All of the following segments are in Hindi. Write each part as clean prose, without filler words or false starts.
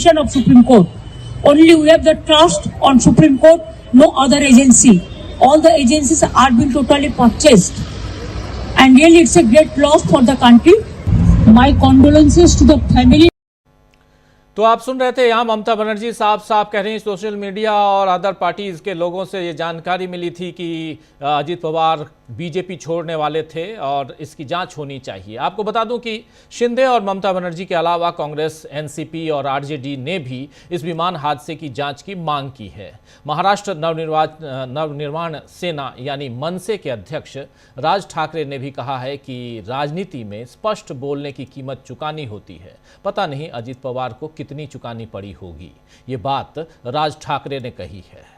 decision of Supreme Court. Only we have the trust on Supreme Court, no other agency. All the agencies are being totally purchased. And really it's a great loss for the country. My condolences to the family. तो आप सुन रहे थे यहाँ ममता बनर्जी साफ कह रही हैं सोशल मीडिया और अदर पार्टीज के लोगों से ये जानकारी मिली थी कि अजीत पवार बीजेपी छोड़ने वाले थे और इसकी जांच होनी चाहिए। आपको बता दूं कि शिंदे और ममता बनर्जी के अलावा कांग्रेस, एनसीपी और आरजेडी ने भी इस विमान हादसे की जांच की मांग की है। महाराष्ट्र नवनिर्माण सेना यानी मनसे के अध्यक्ष राज ठाकरे ने भी कहा है कि राजनीति में स्पष्ट बोलने की कीमत चुकानी होती है। पता नहीं अजीत पवार को कितनी चुकानी पड़ी होगी, ये बात राज ठाकरे ने कही है।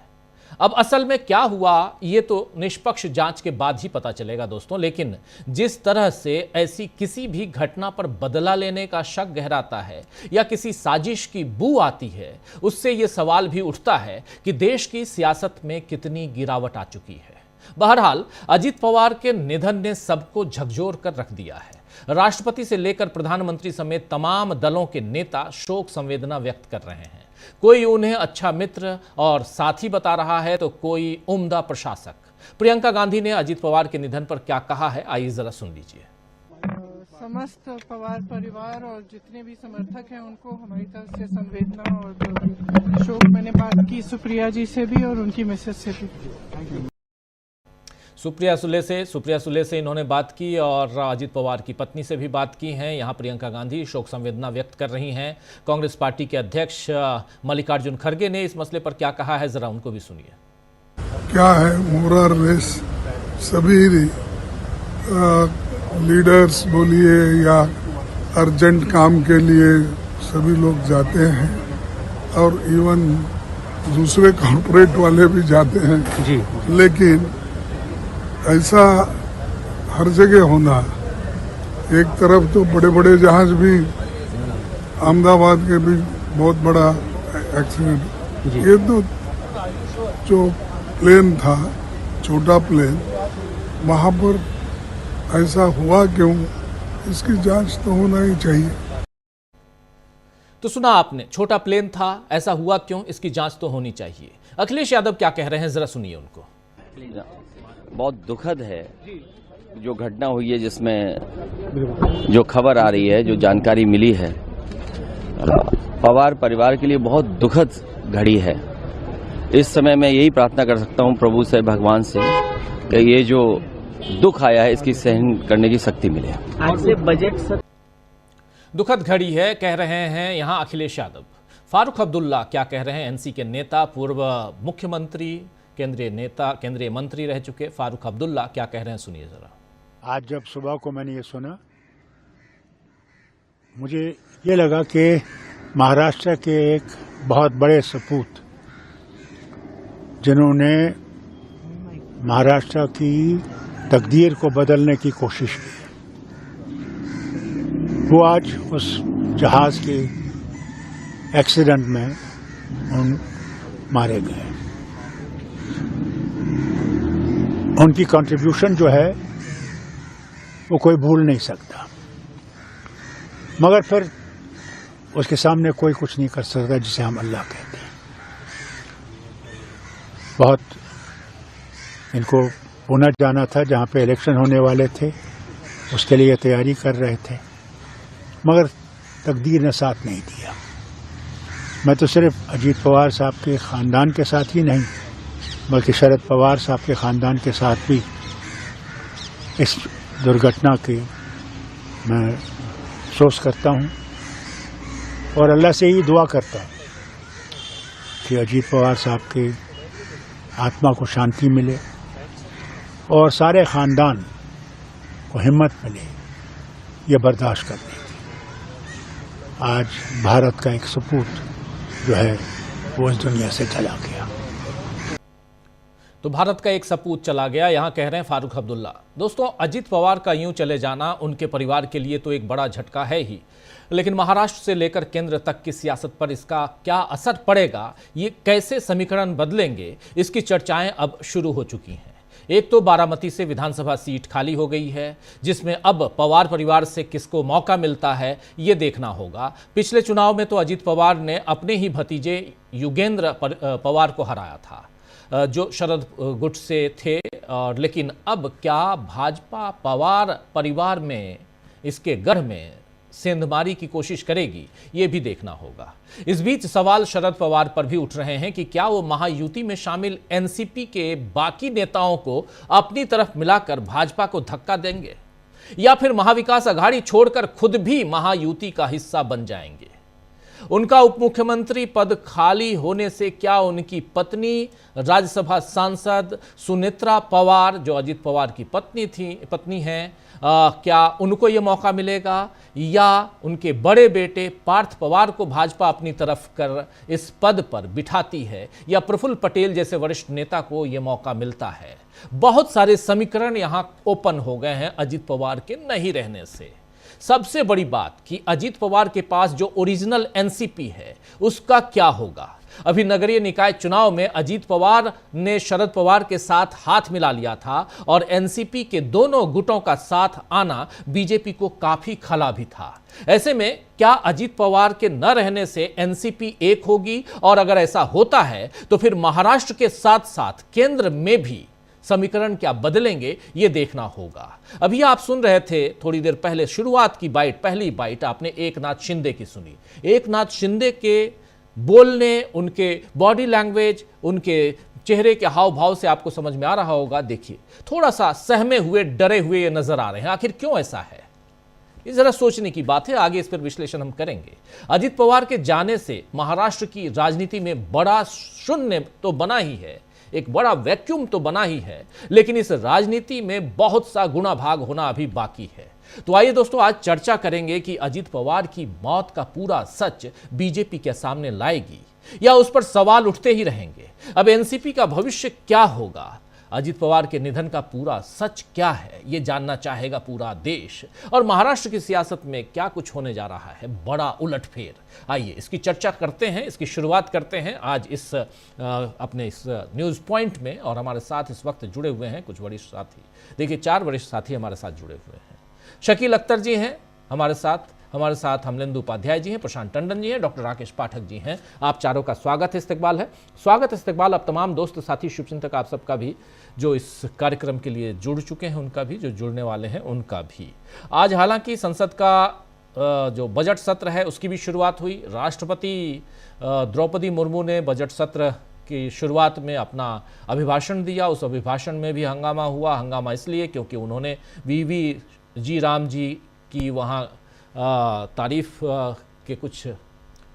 अब असल में क्या हुआ ये तो निष्पक्ष जांच के बाद ही पता चलेगा दोस्तों, लेकिन जिस तरह से ऐसी किसी भी घटना पर बदला लेने का शक गहराता है या किसी साजिश की बू आती है, उससे ये सवाल भी उठता है कि देश की सियासत में कितनी गिरावट आ चुकी है। बहरहाल अजीत पवार के निधन ने सबको झकझोर कर रख दिया है। राष्ट्रपति से लेकर प्रधानमंत्री समेत तमाम दलों के नेता शोक संवेदना व्यक्त कर रहे हैं। कोई उन्हें अच्छा मित्र और साथी बता रहा है तो कोई उम्दा प्रशासक। प्रियंका गांधी ने अजीत पवार के निधन पर क्या कहा है, आइए जरा सुन लीजिए। समस्त पवार परिवार और जितने भी समर्थक हैं उनको हमारी तरफ से संवेदना और शोक। मैंने बात की सुप्रिया जी से भी और उनकी मिसेज से भी। सुप्रिया सुले से इन्होंने बात की और अजीत पवार की पत्नी से भी बात की है। यहाँ प्रियंका गांधी शोक संवेदना व्यक्त कर रही हैं। कांग्रेस पार्टी के अध्यक्ष मल्लिकार्जुन खड़गे ने इस मसले पर क्या कहा है, जरा उनको भी सुनिए। क्या है मोरर रेस, सभी लीडर्स बोलिए या अर्जेंट काम के लिए सभी लोग जाते हैं और इवन दूसरे कॉर्पोरेट वाले भी जाते हैं जी। लेकिन ऐसा हर जगह होना, एक तरफ तो बड़े बड़े जहाज भी, अहमदाबाद के भी बहुत बड़ा एक्सीडेंट, ये तो जो प्लेन था छोटा प्लेन, वहाँ पर ऐसा हुआ क्यों, इसकी जांच तो होना ही चाहिए। तो सुना आपने, छोटा प्लेन था, ऐसा हुआ क्यों, इसकी जांच तो होनी चाहिए। अखिलेश यादव क्या कह रहे हैं, जरा सुनिए उनको। बहुत दुखद है जो घटना हुई है, जिसमें जो खबर आ रही है, जो जानकारी मिली है, पवार परिवार के लिए बहुत दुखद घड़ी है। इस समय मैं यही प्रार्थना कर सकता हूं प्रभु से, भगवान से, कि ये जो दुख आया है इसकी सहन करने की शक्ति मिले। आज से बजट दुखद घड़ी है, कह रहे हैं यहां अखिलेश यादव। फारूक अब्दुल्ला क्या कह रहे हैं, एनसी के नेता, पूर्व मुख्यमंत्री, केंद्रीय मंत्री रह चुके फारूक अब्दुल्ला क्या कह रहे हैं, सुनिए जरा। आज जब सुबह को मैंने ये सुना, मुझे ये लगा कि महाराष्ट्र के एक बहुत बड़े सपूत, जिन्होंने महाराष्ट्र की तकदीर को बदलने की कोशिश की, वो आज उस जहाज के एक्सीडेंट में मारे गए। उनकी कंट्रीब्यूशन जो है वो कोई भूल नहीं सकता, मगर फिर उसके सामने कोई कुछ नहीं कर सकता जिसे हम अल्लाह कहते हैं। बहुत इनको पुणे जाना था जहाँ पे इलेक्शन होने वाले थे, उसके लिए तैयारी कर रहे थे, मगर तकदीर ने साथ नहीं दिया। मैं तो सिर्फ अजीत पवार साहब के ख़ानदान के साथ ही नहीं, बल्कि शरद पवार साहब के ख़ानदान के साथ भी इस दुर्घटना की मैं अफसोस करता हूँ और अल्लाह से ही दुआ करता हूँ कि अजीत पवार साहब के आत्मा को शांति मिले और सारे ख़ानदान को हिम्मत मिले ये बर्दाश्त करने की। आज भारत का एक सपूत जो है वो इस दुनिया से चला गया। तो भारत का एक सपूत चला गया, यहां कह रहे हैं फारूक अब्दुल्ला। दोस्तों, अजीत पवार का यूं चले जाना उनके परिवार के लिए तो एक बड़ा झटका है ही, लेकिन महाराष्ट्र से लेकर केंद्र तक की सियासत पर इसका क्या असर पड़ेगा, ये कैसे समीकरण बदलेंगे, इसकी चर्चाएं अब शुरू हो चुकी हैं। एक तो बारामती से विधानसभा सीट खाली हो गई है, जिसमें अब पवार परिवार से किसको मौका मिलता है ये देखना होगा। पिछले चुनाव में तो अजीत पवार ने अपने ही भतीजे युगेंद्र पवार को हराया था, जो शरद गुट से थे। और लेकिन अब क्या भाजपा पवार परिवार में, इसके गढ़ में सेंधमारी की कोशिश करेगी, ये भी देखना होगा। इस बीच सवाल शरद पवार पर भी उठ रहे हैं कि क्या वो महायुति में शामिल एनसीपी के बाकी नेताओं को अपनी तरफ मिलाकर भाजपा को धक्का देंगे, या फिर महाविकास अघाड़ी छोड़कर खुद भी महायुति का हिस्सा बन जाएंगे। उनका उप मुख्यमंत्री पद खाली होने से क्या उनकी पत्नी राज्यसभा सांसद सुनेत्रा पवार, जो अजीत पवार की पत्नी हैं, क्या उनको ये मौका मिलेगा, या उनके बड़े बेटे पार्थ पवार को भाजपा अपनी तरफ कर इस पद पर बिठाती है, या प्रफुल्ल पटेल जैसे वरिष्ठ नेता को ये मौका मिलता है। बहुत सारे समीकरण यहां ओपन हो गए हैं अजीत पवार के नहीं रहने से। सबसे बड़ी बात कि अजीत पवार के पास जो ओरिजिनल एनसीपी है उसका क्या होगा। अभी नगरीय निकाय चुनाव में अजीत पवार ने शरद पवार के साथ हाथ मिला लिया था और एनसीपी के दोनों गुटों का साथ आना बीजेपी को काफी खला भी था। ऐसे में क्या अजीत पवार के न रहने से एनसीपी एक होगी, और अगर ऐसा होता है तो फिर महाराष्ट्र के साथ साथ केंद्र में भी समीकरण क्या बदलेंगे, ये देखना होगा। अभी आप सुन रहे थे थोड़ी देर पहले शुरुआत की पहली बाइट आपने एकनाथ शिंदे की सुनी। एकनाथ शिंदे के बोलने, उनके बॉडी लैंग्वेज, उनके चेहरे के हाव भाव से आपको समझ में आ रहा होगा। देखिए, थोड़ा सा सहमे हुए, डरे हुए ये नजर आ रहे हैं। आखिर क्यों ऐसा है, ये जरा सोचने की बात है। आगे इस पर विश्लेषण हम करेंगे। अजीत पवार के जाने से महाराष्ट्र की राजनीति में बड़ा शून्य तो बना ही है, एक बड़ा वैक्यूम तो बना ही है, लेकिन इस राजनीति में बहुत सा गुणा भाग होना अभी बाकी है। तो आइए दोस्तों, आज चर्चा करेंगे कि अजीत पवार की मौत का पूरा सच बीजेपी के सामने लाएगी, या उस पर सवाल उठते ही रहेंगे। अब एनसीपी का भविष्य क्या होगा, अजीत पवार के निधन का पूरा सच क्या है, यह जानना चाहेगा पूरा देश। और महाराष्ट्र की सियासत में क्या कुछ होने जा रहा है, बड़ा उलटफेर। आइए इसकी चर्चा करते हैं, इसकी शुरुआत करते हैं आज इस अपने इस न्यूज़ पॉइंट में। और हमारे साथ इस वक्त जुड़े हुए हैं कुछ वरिष्ठ साथी। देखिए, 4 वरिष्ठ साथी हमारे साथ जुड़े हुए हैं। शकील अख्तर जी हैं हमारे साथ हमलेंदु उपाध्याय जी हैं, प्रशांत टंडन जी हैं, डॉक्टर राकेश पाठक जी हैं। आप चारों का स्वागत है। इस्तकबाल अब तमाम दोस्त साथी शुभचिंतक आप सबका भी, जो इस कार्यक्रम के लिए जुड़ चुके हैं उनका भी, जो जुड़ने वाले हैं उनका भी। आज हालांकि संसद का जो बजट सत्र है उसकी भी शुरुआत हुई। राष्ट्रपति द्रौपदी मुर्मू ने बजट सत्र की शुरुआत में अपना अभिभाषण दिया। उस अभिभाषण में भी हंगामा हुआ। हंगामा इसलिए क्योंकि उन्होंने वीवी जी राम जी की वहाँ तारीफ के कुछ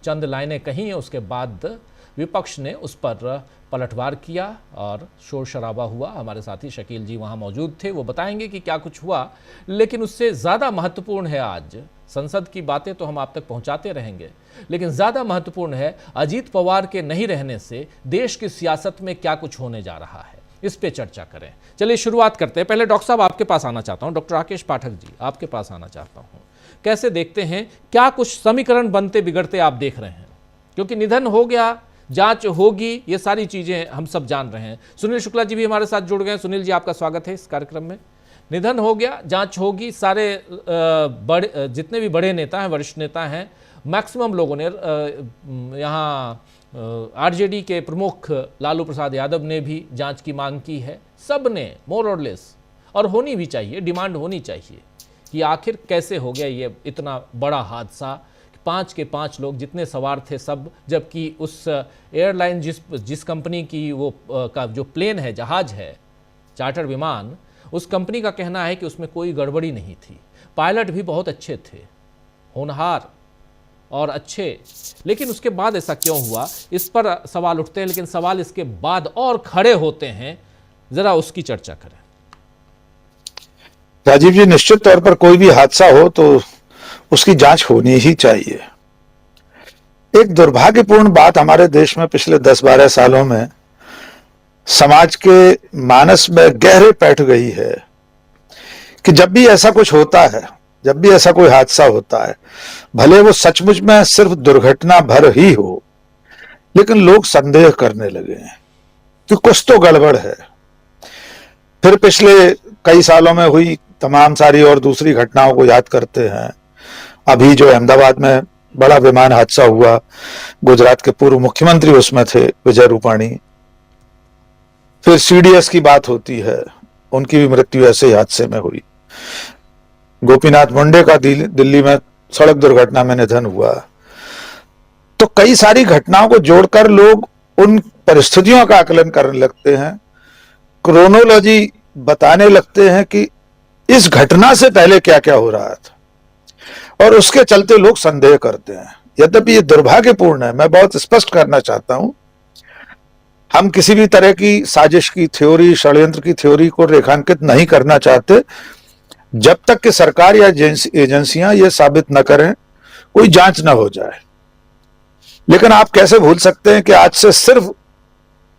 चंद लाइनें कही। उसके बाद विपक्ष ने उस पर पलटवार किया और शोर शराबा हुआ। हमारे साथी शकील जी वहाँ मौजूद थे, वो बताएंगे कि क्या कुछ हुआ। लेकिन उससे ज़्यादा महत्वपूर्ण है, आज संसद की बातें तो हम आप तक पहुँचाते रहेंगे, लेकिन ज़्यादा महत्वपूर्ण है अजीत पवार के नहीं रहने से देश की सियासत में क्या कुछ होने जा रहा है, इस पे चर्चा करें। चलिए शुरुआत करते हैं। पहले डॉक्टर साहब आपके पास आना चाहता हूँ, डॉक्टर राकेश पाठक जी आपके पास आना चाहता हूँ। कैसे देखते हैं, क्या कुछ समीकरण बनते बिगड़ते आप देख रहे हैं? क्योंकि निधन हो गया, जांच होगी, ये सारी चीजें हम सब जान रहे हैं। सुनील शुक्ला जी भी हमारे साथ जुड़ गए। सुनील जी आपका स्वागत है इस कार्यक्रम में। निधन हो गया, जांच होगी, सारे बड़े जितने भी बड़े नेता हैं, वरिष्ठ नेता हैं, मैक्सिमम लोगों ने, यहाँ आरजेडी के प्रमुख लालू प्रसाद यादव ने भी जांच की मांग की है। सब ने मोर और लेस, और होनी भी चाहिए, डिमांड होनी चाहिए कि आखिर कैसे हो गया ये इतना बड़ा हादसा। 5 के 5 लोग जितने सवार थे सब, जबकि उस एयरलाइन जिस कंपनी की वो का जो प्लेन है, जहाज है, चार्टर विमान, उस कंपनी का कहना है कि उसमें कोई गड़बड़ी नहीं थी। पायलट भी बहुत अच्छे थे, होनहार और अच्छे। लेकिन उसके बाद ऐसा क्यों हुआ, इस पर सवाल उठते हैं। लेकिन सवाल इसके बाद और खड़े होते हैं, जरा उसकी चर्चा करें। राजीव जी, निश्चित तौर पर कोई भी हादसा हो तो उसकी जांच होनी ही चाहिए। एक दुर्भाग्यपूर्ण बात हमारे देश में पिछले 10-12 सालों में समाज के मानस में गहरे बैठ गई है कि जब भी ऐसा कुछ होता है, जब भी ऐसा कोई हादसा होता है, भले वो सचमुच में सिर्फ दुर्घटना भर ही हो, लेकिन लोग संदेह करने लगे हैं कि कुछ तो गड़बड़ है। फिर पिछले कई सालों में हुई तमाम सारी और दूसरी घटनाओं को याद करते हैं। अभी जो अहमदाबाद में बड़ा विमान हादसा हुआ, गुजरात के पूर्व मुख्यमंत्री उसमें थे, विजय रूपाणी। फिर सीडीएस की बात होती है, उनकी भी मृत्यु ऐसे हादसे में हुई। गोपीनाथ मुंडे का दिल्ली में सड़क दुर्घटना में निधन हुआ। तो कई सारी घटनाओं को जोड़कर लोग उन परिस्थितियों का आकलन करने लगते हैं, क्रोनोलॉजी बताने लगते हैं कि इस घटना से पहले क्या क्या हो रहा था, और उसके चलते लोग संदेह करते हैं। यद्यपि ये दुर्भाग्यपूर्ण है, मैं बहुत स्पष्ट करना चाहता हूं, हम किसी भी तरह की साजिश की थ्योरी, षड्यंत्र की थ्योरी को रेखांकित नहीं करना चाहते जब तक कि सरकार या एजेंसियां ये साबित न करें, कोई जांच न हो जाए। लेकिन आप कैसे भूल सकते हैं कि आज से सिर्फ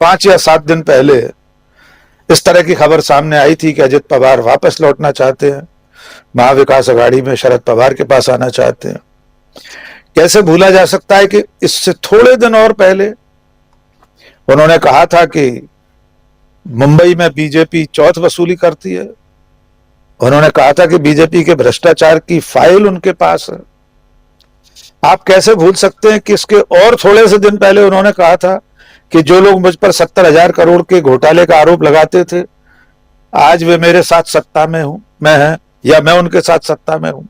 5 या 7 दिन पहले इस तरह की खबर सामने आई थी कि अजित पवार वापस लौटना चाहते हैं, महाविकास अघाड़ी में शरद पवार के पास आना चाहते हैं। कैसे भूला जा सकता है कि इससे थोड़े दिन और पहले उन्होंने कहा था कि मुंबई में बीजेपी चौथ वसूली करती है। उन्होंने कहा था कि बीजेपी के भ्रष्टाचार की फाइल उनके पास है। आप कैसे भूल सकते हैं कि इसके और थोड़े से दिन पहले उन्होंने कहा था कि जो लोग मुझ पर 70,000 करोड़ के घोटाले का आरोप लगाते थे, आज वे मेरे साथ सत्ता में मैं हैं, या मैं उनके साथ सत्ता में हूं।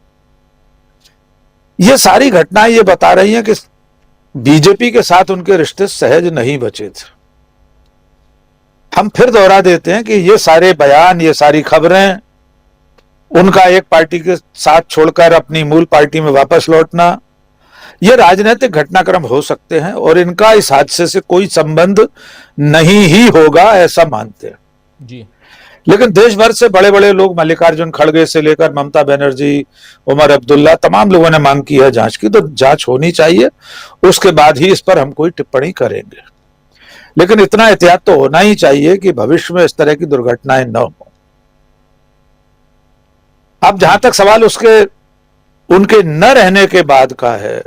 ये सारी घटनाएं ये बता रही हैं कि बीजेपी के साथ उनके रिश्ते सहज नहीं बचे थे। हम फिर दोहरा देते हैं कि ये सारे बयान, ये सारी खबरें, उनका एक पार्टी के साथ छोड़कर अपनी मूल पार्टी में वापस लौटना, ये राजनीतिक घटनाक्रम हो सकते हैं और इनका इस हादसे से कोई संबंध नहीं ही होगा, ऐसा मानते हैं जी। लेकिन देश भर से बड़े बड़े लोग, मल्लिकार्जुन खड़गे से लेकर ममता बनर्जी, उमर अब्दुल्ला, तमाम लोगों ने मांग की है जांच की। तो जांच होनी चाहिए, उसके बाद ही इस पर हम कोई टिप्पणी करेंगे। लेकिन इतना एहतियात तो होना ही चाहिए कि भविष्य में इस तरह की दुर्घटनाएं न हो। अब जहां तक सवाल उनके न रहने के बाद का है,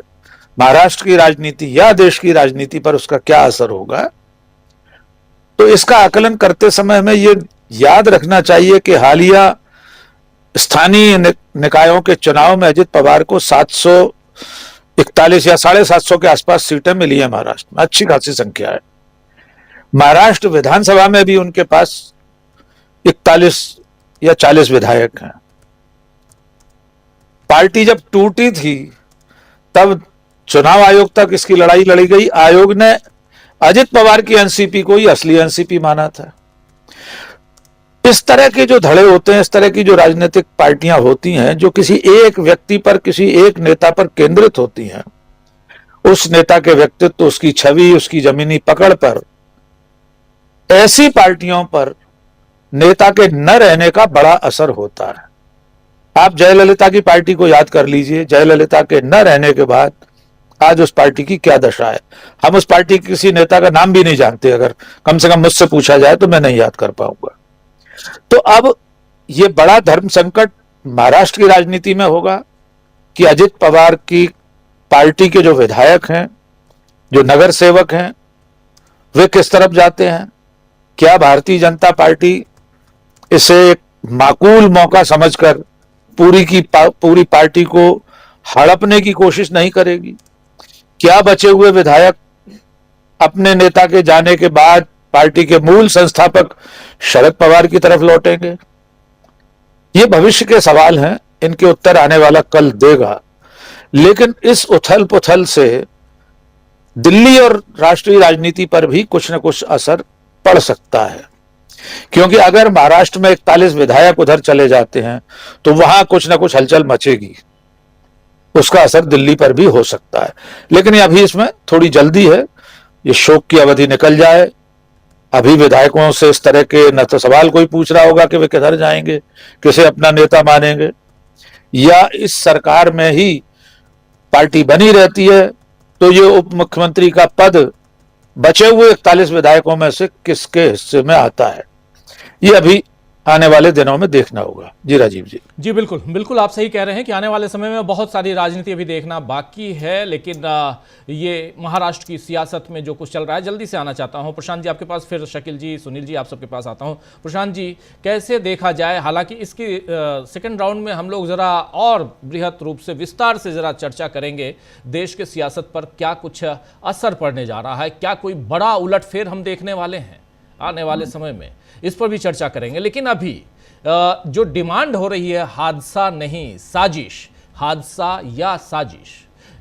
महाराष्ट्र की राजनीति या देश की राजनीति पर उसका क्या असर होगा, तो इसका आकलन करते समय हमें ये याद रखना चाहिए कि हालिया स्थानीय निकायों के चुनाव में अजित पवार को 741 या 750 के आसपास सीटें मिली है महाराष्ट्र में, अच्छी खासी संख्या है। महाराष्ट्र विधानसभा में भी उनके पास 41 या 40 विधायक हैं। पार्टी जब टूटी थी तब चुनाव आयोग तक इसकी लड़ाई लड़ी गई। आयोग ने अजित पवार की एनसीपी को ही असली एनसीपी माना था। इस तरह के जो धड़े होते हैं, इस तरह की जो राजनीतिक पार्टियां होती हैं, जो किसी एक व्यक्ति पर, किसी एक नेता पर केंद्रित होती हैं, उस नेता के व्यक्तित्व, उसकी छवि, उसकी जमीनी पकड़ पर, ऐसी पार्टियों पर नेता के न रहने का बड़ा असर होता है। आप जयललिता की पार्टी को याद कर लीजिए। जयललिता के न रहने के बाद आज उस पार्टी की क्या दशा है। हम उस पार्टी के किसी नेता का नाम भी नहीं जानते, अगर कम से कम मुझसे पूछा जाए तो मैं नहीं याद कर पाऊंगा। तो अब ये बड़ा धर्म संकट महाराष्ट्र की राजनीति में होगा कि अजित पवार की पार्टी के जो विधायक हैं, जो नगर सेवक हैं, वे किस तरफ जाते हैं। क्या भारतीय जनता पार्टी इसे एक माकूल मौका समझकर पूरी पार्टी को हड़पने की कोशिश नहीं करेगी? क्या बचे हुए विधायक अपने नेता के जाने के बाद पार्टी के मूल संस्थापक शरद पवार की तरफ लौटेंगे? ये भविष्य के सवाल हैं, इनके उत्तर आने वाला कल देगा। लेकिन इस उथल पुथल से दिल्ली और राष्ट्रीय राजनीति पर भी कुछ न कुछ असर पड़ सकता है, क्योंकि अगर महाराष्ट्र में 41 विधायक उधर चले जाते हैं तो वहां कुछ ना कुछ हलचल मचेगी, उसका असर दिल्ली पर भी हो सकता है। लेकिन अभी इसमें थोड़ी जल्दी है, ये शोक की अवधि निकल जाए। अभी विधायकों से इस तरह के न तो सवाल कोई पूछ रहा होगा कि वे किधर जाएंगे, किसे अपना नेता मानेंगे, या इस सरकार में ही पार्टी बनी रहती है तो ये उप मुख्यमंत्री का पद बचे हुए 41 विधायकों में से किसके हिस्से में आता है, ये अभी आने वाले दिनों में देखना होगा। जी राजीव जी। जी बिल्कुल बिल्कुल, आप सही कह रहे हैं कि आने वाले समय में बहुत सारी राजनीति अभी देखना बाकी है, लेकिन ये महाराष्ट्र की सियासत में जो कुछ चल रहा है, जल्दी से आना चाहता हूं प्रशांत जी आपके पास, फिर शकील जी, सुनील जी, आप सबके पास आता हूं। प्रशांत जी, कैसे देखा जाए, हालांकि इसकी सेकंड राउंड में हम लोग जरा और बृहत रूप से विस्तार से जरा चर्चा करेंगे, देश के सियासत पर क्या कुछ असर पड़ने जा रहा है, क्या कोई बड़ा उलटफेर हम देखने वाले हैं आने वाले समय में, इस पर भी चर्चा करेंगे। लेकिन अभी जो डिमांड हो रही है, हादसा नहीं साजिश, हादसा या साजिश,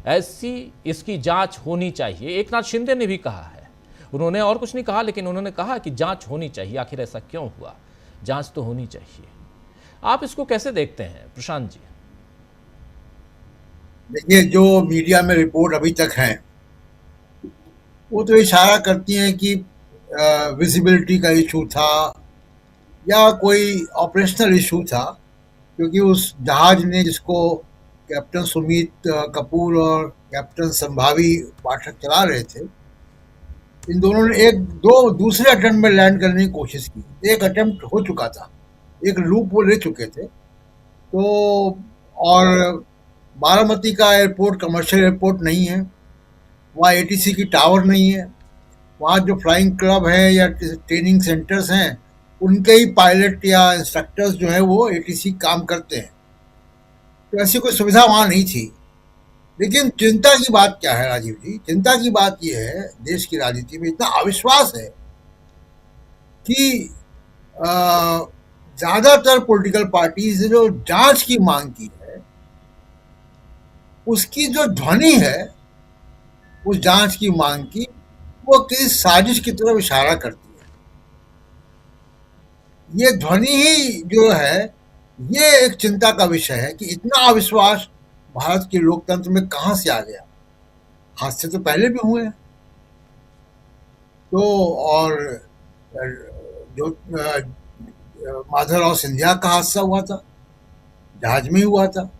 ऐसी इसकी जांच होनी चाहिए। एकनाथ शिंदे ने भी कहा है, उन्होंने और कुछ नहीं कहा, लेकिन उन्होंने कहा कि जांच होनी चाहिए, आखिर ऐसा क्यों हुआ, जांच तो होनी चाहिए। आप इसको कैसे देखते हैं प्रशांत जी? देखिए, जो मीडिया में रिपोर्ट अभी तक है वो तो इशारा करती हैं कि विजिबिलिटी का इशू था या कोई ऑपरेशनल इशू था, क्योंकि उस जहाज ने जिसको कैप्टन सुमित कपूर और कैप्टन संभावी पाठक चला रहे थे, इन दोनों ने एक दो दूसरे अटेम्प्ट में लैंड करने की कोशिश की। एक अटेम्प्ट हो चुका था, एक लूप वो ले चुके थे। तो और बारामती का एयरपोर्ट कमर्शियल एयरपोर्ट नहीं है, वहाँ एटीसी की टावर नहीं है, वहाँ जो फ्लाइंग क्लब है या ट्रेनिंग सेंटर्स हैं उनके ही पायलट या इंस्ट्रक्टर्स जो है वो एटीसी काम करते हैं। तो ऐसी कोई सुविधा वहाँ नहीं थी। लेकिन चिंता की बात क्या है राजीव जी? चिंता की बात यह है, देश की राजनीति में इतना अविश्वास है कि ज़्यादातर पॉलिटिकल पार्टीज जो जांच की मांग की है, उसकी जो ध्वनि है उस जांच की मांग की, वो किसी साजिश की तरफ इशारा करती है। ये ध्वनि ही जो है, ये एक चिंता का विषय है कि इतना अविश्वास भारत के लोकतंत्र में कहां से आ गया। हादसे तो पहले भी हुए हैं। तो और जो माधवराव सिंधिया का हादसा हुआ था, जहाज में हुआ था,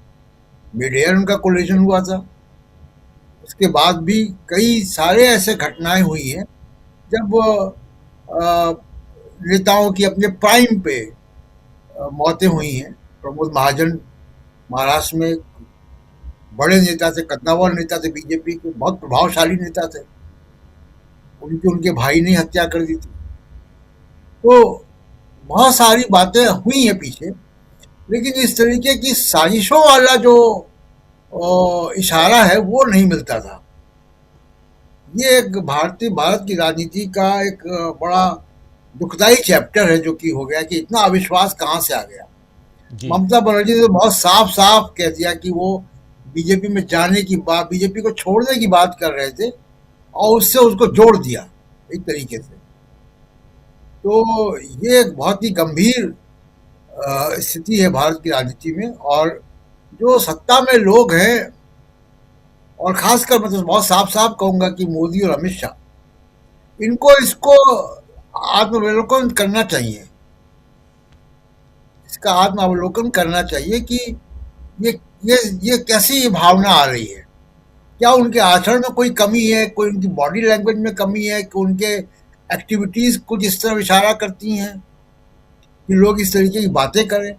मिड एयर उनका कोलिजन हुआ था। उसके बाद भी कई सारे ऐसे घटनाएं हुई हैं जब नेताओं की अपने प्राइम पे मौतें हुई हैं। प्रमोद महाजन महाराष्ट्र में बड़े नेता थे, कद्दावर नेता थे, बीजेपी के बहुत प्रभावशाली नेता थे, उनके भाई ने हत्या कर दी थी। तो बहुत सारी बातें हुई हैं पीछे, लेकिन इस तरीके की साजिशों वाला जो इशारा है वो नहीं मिलता था। ये एक भारत की राजनीति का एक बड़ा दुखदाई चैप्टर है जो कि हो गया कि इतना अविश्वास कहां से आ गया। ममता बनर्जी ने बहुत साफ साफ कह दिया कि वो बीजेपी में जाने की बात, बीजेपी को छोड़ने की बात कर रहे थे और उससे उसको जोड़ दिया एक तरीके से। तो ये एक बहुत ही गंभीर स्थिति है भारत की राजनीति में। और जो सत्ता में लोग हैं, और खासकर मैं तो बहुत साफ साफ कहूंगा कि मोदी और अमित शाह, इनको इसको आत्मावलोकन करना चाहिए, इसका आत्मावलोकन करना चाहिए कि ये कैसी भावना आ रही है। क्या उनके आचरण में कोई कमी है, कोई उनकी बॉडी लैंग्वेज में कमी है, कि उनके एक्टिविटीज कुछ इस तरह इशारा करती हैं कि लोग इस तरीके की बातें करें।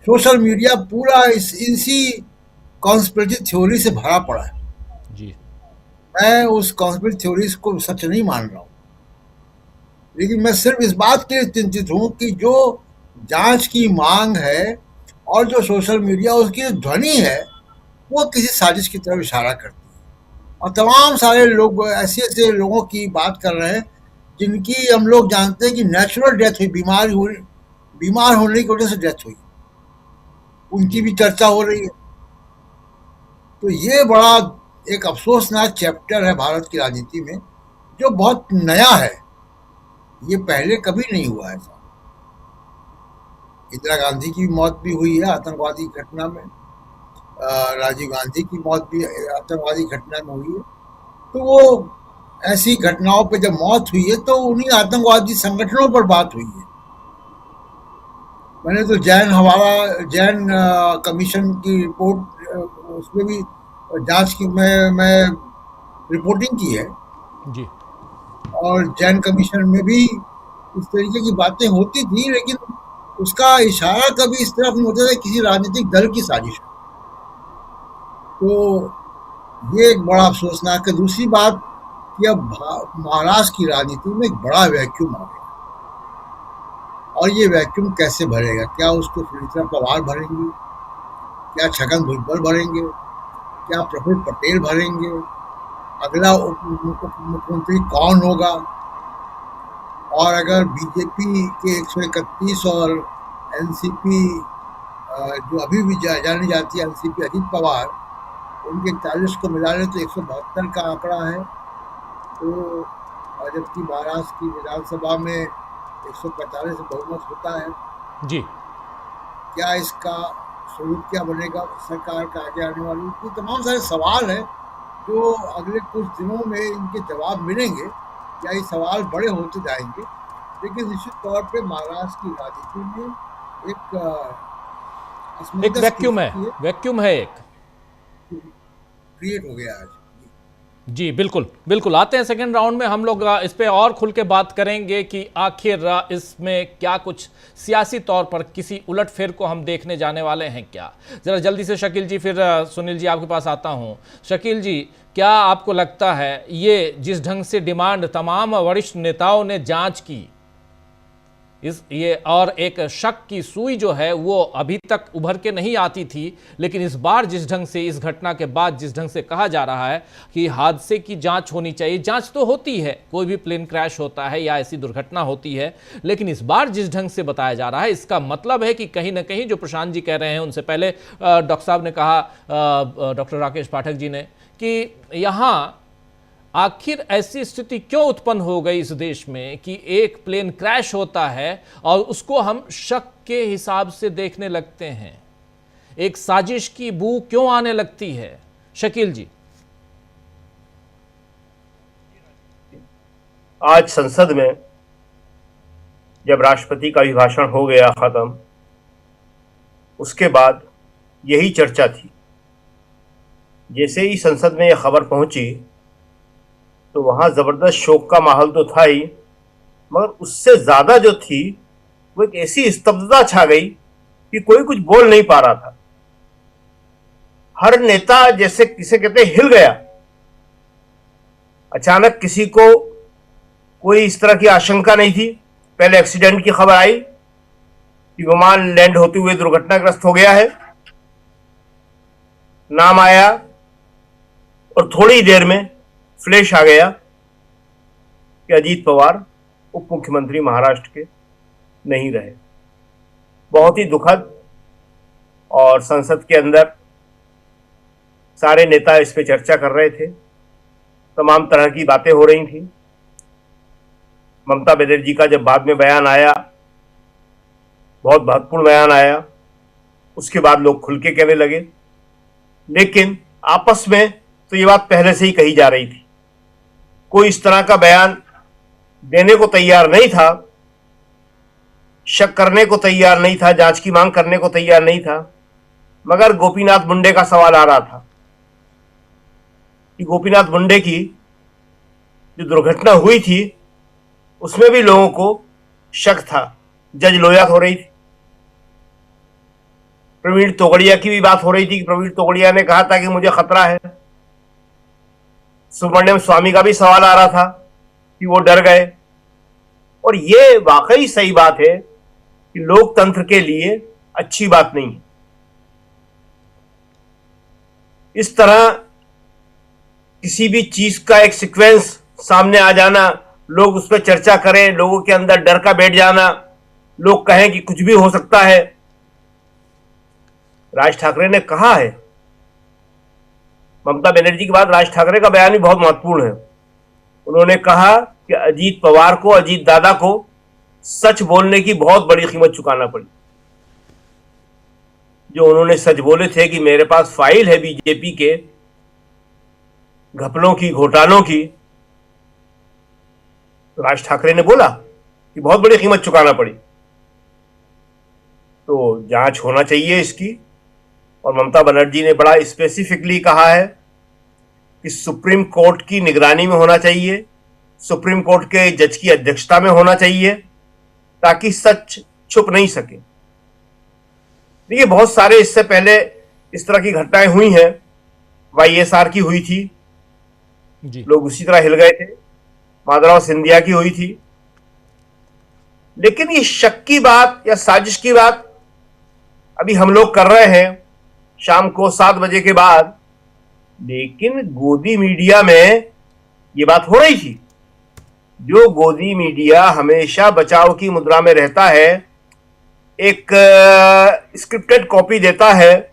सोशल मीडिया पूरा इसी कॉन्स्पिरेसी थ्योरी से भरा पड़ा है जी। मैं उस कॉन्स्पिरेसी थ्योरीज को सच नहीं मान रहा हूँ, लेकिन मैं सिर्फ इस बात के लिए चिंतित हूँ कि जो जांच की मांग है और जो सोशल मीडिया उसकी जो ध्वनि है वो किसी साजिश की तरफ इशारा करती है। और तमाम सारे लोग ऐसे लोगों की बात कर रहे हैं जिनकी हम लोग जानते हैं कि नेचुरल डेथ हुई, बीमार होने की वजह से डेथ हुई, उनकी भी चर्चा हो रही है। तो ये बड़ा एक अफसोसनाक चैप्टर है भारत की राजनीति में, जो बहुत नया है, ये पहले कभी नहीं हुआ ऐसा। इंदिरा गांधी की मौत भी हुई है आतंकवादी घटना में, राजीव गांधी की मौत भी आतंकवादी घटना में हुई है। तो वो ऐसी घटनाओं पे जब मौत हुई है तो उन्हीं आतंकवादी संगठनों पर बात हुई है। मैंने तो जैन कमीशन की रिपोर्ट, उसमें भी जांच की मैं रिपोर्टिंग की है जी। और जैन कमीशन में भी इस तरीके की बातें होती थी, लेकिन उसका इशारा कभी इस तरफ नहीं होता था किसी राजनीतिक दल की साजिश। तो ये एक बड़ा अफसोसनाक है। दूसरी बात कि अब महाराष्ट्र की राजनीति में एक बड़ा वैक्यूम आ गया, और ये वैक्यूम कैसे भरेगा? क्या उसको सुनीता पवार भरेंगी? क्या छगन भुजबल भरेंगे? क्या प्रफुल्ल पटेल भरेंगे? अगला उप मुख्यमंत्री कौन होगा? और अगर बीजेपी के 131 और एनसीपी जो अभी भी जानी जाती है एनसीपी अजीत पवार, उनके 41 को मिला ले तो 172 का आंकड़ा है। तो और जबकि महाराष्ट्र की विधानसभा में 145 बहुमत होता है। जी, क्या इसका स्वरूप क्या बनेगा सरकार का आगे आने वाली? ये तमाम सारे सवाल हैं जो अगले कुछ दिनों में इनके जवाब मिलेंगे, या ये सवाल बड़े होते जाएंगे। लेकिन निश्चित तौर पे महाराष्ट्र की राजनीति में एक वैक्यूम है एक क्रिएट हो गया आज। जी बिल्कुल बिल्कुल। आते हैं सेकंड राउंड में, हम लोग इस पे और खुल के बात करेंगे कि आखिर इसमें क्या कुछ सियासी तौर पर किसी उलटफेर को हम देखने जाने वाले हैं क्या। जरा जल्दी से शकील जी, फिर सुनील जी आपके पास आता हूं। शकील जी, क्या आपको लगता है ये जिस ढंग से डिमांड तमाम वरिष्ठ नेताओं ने जांच की, ये और एक शक की सुई जो है वो अभी तक उभर के नहीं आती थी, लेकिन इस बार जिस ढंग से इस घटना के बाद जिस ढंग से कहा जा रहा है कि हादसे की जांच होनी चाहिए, जांच तो होती है, कोई भी प्लेन क्रैश होता है या ऐसी दुर्घटना होती है, लेकिन इस बार जिस ढंग से बताया जा रहा है इसका मतलब है कि कहीं ना कहीं जो प्रशांत जी कह रहे हैं, उनसे पहले डॉक्टर साहब ने कहा, डॉक्टर राकेश पाठक जी ने, कि यहाँ आखिर ऐसी स्थिति क्यों उत्पन्न हो गई इस देश में कि एक प्लेन क्रैश होता है और उसको हम शक के हिसाब से देखने लगते हैं, एक साजिश की बू क्यों आने लगती है? शकील जी। आज संसद में जब राष्ट्रपति का अभिभाषण हो गया खत्म, उसके बाद यही चर्चा थी। जैसे ही संसद में यह खबर पहुंची तो वहां जबरदस्त शोक का माहौल तो था ही, मगर उससे ज्यादा जो थी वो एक ऐसी स्तब्धता छा गई कि कोई कुछ बोल नहीं पा रहा था। हर नेता जैसे किसे कहते हिल गया। अचानक किसी को कोई इस तरह की आशंका नहीं थी। पहले एक्सीडेंट की खबर आई कि विमान लैंड होते हुए दुर्घटनाग्रस्त हो गया है, नाम आया, और थोड़ी देर में फ्लैश आ गया कि अजीत पवार उप मुख्यमंत्री महाराष्ट्र के नहीं रहे। बहुत ही दुखद, और संसद के अंदर सारे नेता इस पे चर्चा कर रहे थे, तमाम तरह की बातें हो रही थी। ममता बनर्जी का जब बाद में बयान आया, बहुत महत्वपूर्ण बयान आया, उसके बाद लोग खुल के कहने लगे, लेकिन आपस में तो ये बात पहले से ही कही जा रही थी। कोई इस तरह का बयान देने को तैयार नहीं था, शक करने को तैयार नहीं था, जांच की मांग करने को तैयार नहीं था। मगर गोपीनाथ मुंडे का सवाल आ रहा था कि गोपीनाथ मुंडे की जो दुर्घटना हुई थी उसमें भी लोगों को शक था। जज लोया हो रही थी, प्रवीण तोगड़िया की भी बात हो रही थी कि प्रवीण तोगड़िया ने कहा था कि मुझे खतरा है। सुब्रमण्यम स्वामी का भी सवाल आ रहा था कि वो डर गए। और ये वाकई सही बात है कि लोकतंत्र के लिए अच्छी बात नहीं है। इस तरह किसी भी चीज का एक सीक्वेंस सामने आ जाना, लोग उस पर चर्चा करें, लोगों के अंदर डर का बैठ जाना, लोग कहें कि कुछ भी हो सकता है। राज ठाकरे ने कहा है, ममता बनर्जी के बाद राज ठाकरे का बयान भी बहुत महत्वपूर्ण है। उन्होंने कहा कि अजीत पवार को, अजीत दादा को सच बोलने की बहुत बड़ी कीमत चुकाना पड़ी। जो उन्होंने सच बोले थे कि मेरे पास फाइल है बीजेपी के घपलों की, घोटालों की, राज ठाकरे ने बोला कि बहुत बड़ी कीमत चुकाना पड़ी। तो जांच होना चाहिए इसकी। और ममता बनर्जी ने बड़ा स्पेसिफिकली कहा है कि सुप्रीम कोर्ट की निगरानी में होना चाहिए, सुप्रीम कोर्ट के जज की अध्यक्षता में होना चाहिए, ताकि सच छुप नहीं सके। देखिए, बहुत सारे इससे पहले इस तरह की घटनाएं हुई हैं। YSR की हुई थी, जी। लोग उसी तरह हिल गए थे। माधवराव सिंधिया की हुई थी। लेकिन ये शक की बात या साजिश की बात अभी हम लोग कर रहे हैं शाम को 7 बजे के बाद, लेकिन गोदी मीडिया में ये बात हो रही थी। जो गोदी मीडिया हमेशा बचाव की मुद्रा में रहता है, एक स्क्रिप्टेड कॉपी देता है,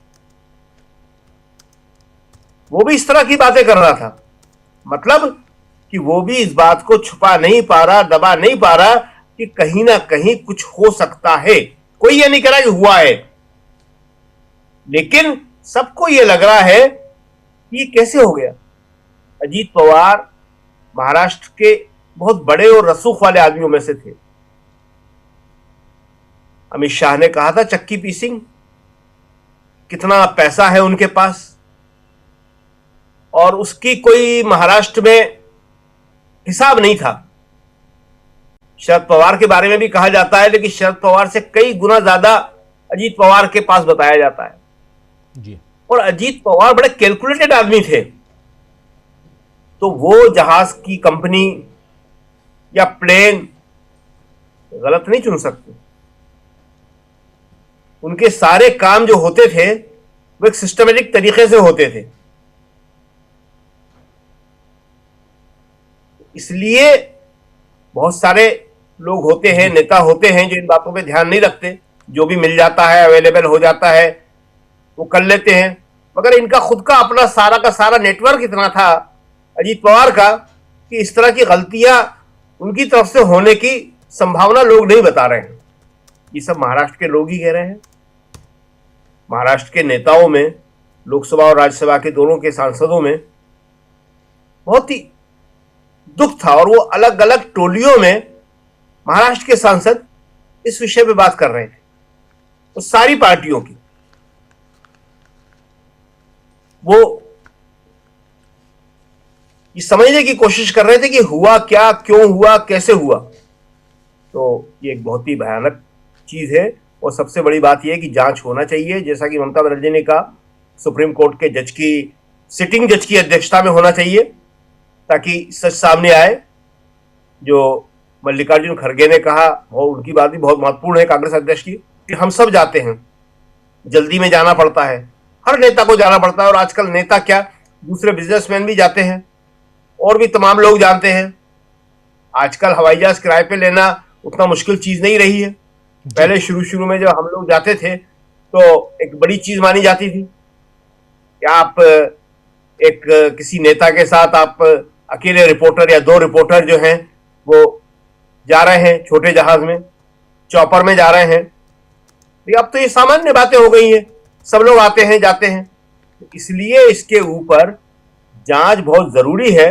वो भी इस तरह की बातें कर रहा था। मतलब कि वो भी इस बात को छुपा नहीं पा रहा, दबा नहीं पा रहा कि कहीं ना कहीं कुछ हो सकता है। कोई ये नहीं कह रहा कि हुआ है, लेकिन सबको ये लग रहा है कि ये कैसे हो गया। अजीत पवार महाराष्ट्र के बहुत बड़े और रसूख वाले आदमियों में से थे। अमित शाह ने कहा था चक्की पीसिंग, कितना पैसा है उनके पास, और उसकी कोई महाराष्ट्र में हिसाब नहीं था। शरद पवार के बारे में भी कहा जाता है, लेकिन शरद पवार से कई गुना ज्यादा अजीत पवार के पास बताया जाता है जी। और अजीत पवार बड़े कैलकुलेटेड आदमी थे। तो वो जहाज की कंपनी या प्लेन गलत नहीं चुन सकते। उनके सारे काम जो होते थे वो एक सिस्टमेटिक तरीके से होते थे। इसलिए बहुत सारे लोग होते हैं, नेता होते हैं, जो इन बातों पे ध्यान नहीं रखते। जो भी मिल जाता है, अवेलेबल हो जाता है, वो कर लेते हैं। मगर इनका खुद का अपना सारा का सारा नेटवर्क इतना था अजीत पवार का कि इस तरह की गलतियां उनकी तरफ से होने की संभावना लोग नहीं बता रहे हैं। ये सब महाराष्ट्र के लोग ही कह रहे हैं। महाराष्ट्र के नेताओं में, लोकसभा और राज्यसभा के दोनों के सांसदों में बहुत ही दुख था, और वो अलग अलग टोलियों में महाराष्ट्र के सांसद इस विषय पे बात कर रहे थे, वो सारी पार्टियों की। वो ये समझने की कोशिश कर रहे थे कि हुआ क्या, क्यों हुआ, कैसे हुआ। तो ये एक बहुत ही भयानक चीज है, और सबसे बड़ी बात यह है कि जांच होना चाहिए। जैसा कि ममता बनर्जी ने कहा, सुप्रीम कोर्ट के जज की, सिटिंग जज की अध्यक्षता में होना चाहिए, ताकि सच सामने आए। जो मल्लिकार्जुन खड़गे ने कहा, वो उनकी बात भी बहुत महत्वपूर्ण है, कांग्रेस अध्यक्ष की, कि हम सब जाते हैं, जल्दी में जाना पड़ता है, हर नेता को जाना पड़ता है। और आजकल नेता क्या, दूसरे बिजनेसमैन भी जाते हैं, और भी तमाम लोग जानते हैं। आजकल हवाई जहाज किराए पे लेना उतना मुश्किल चीज नहीं रही है। पहले शुरू में जब हम लोग जाते थे तो एक बड़ी चीज मानी जाती थी कि आप एक किसी नेता के साथ आप अकेले रिपोर्टर या 2 रिपोर्टर जो हैं वो जा रहे हैं छोटे जहाज में, चॉपर में जा रहे हैं। लेकिन अब तो ये सामान्य बातें हो गई हैं, सब लोग आते हैं जाते हैं। इसलिए इसके ऊपर जांच बहुत जरूरी है,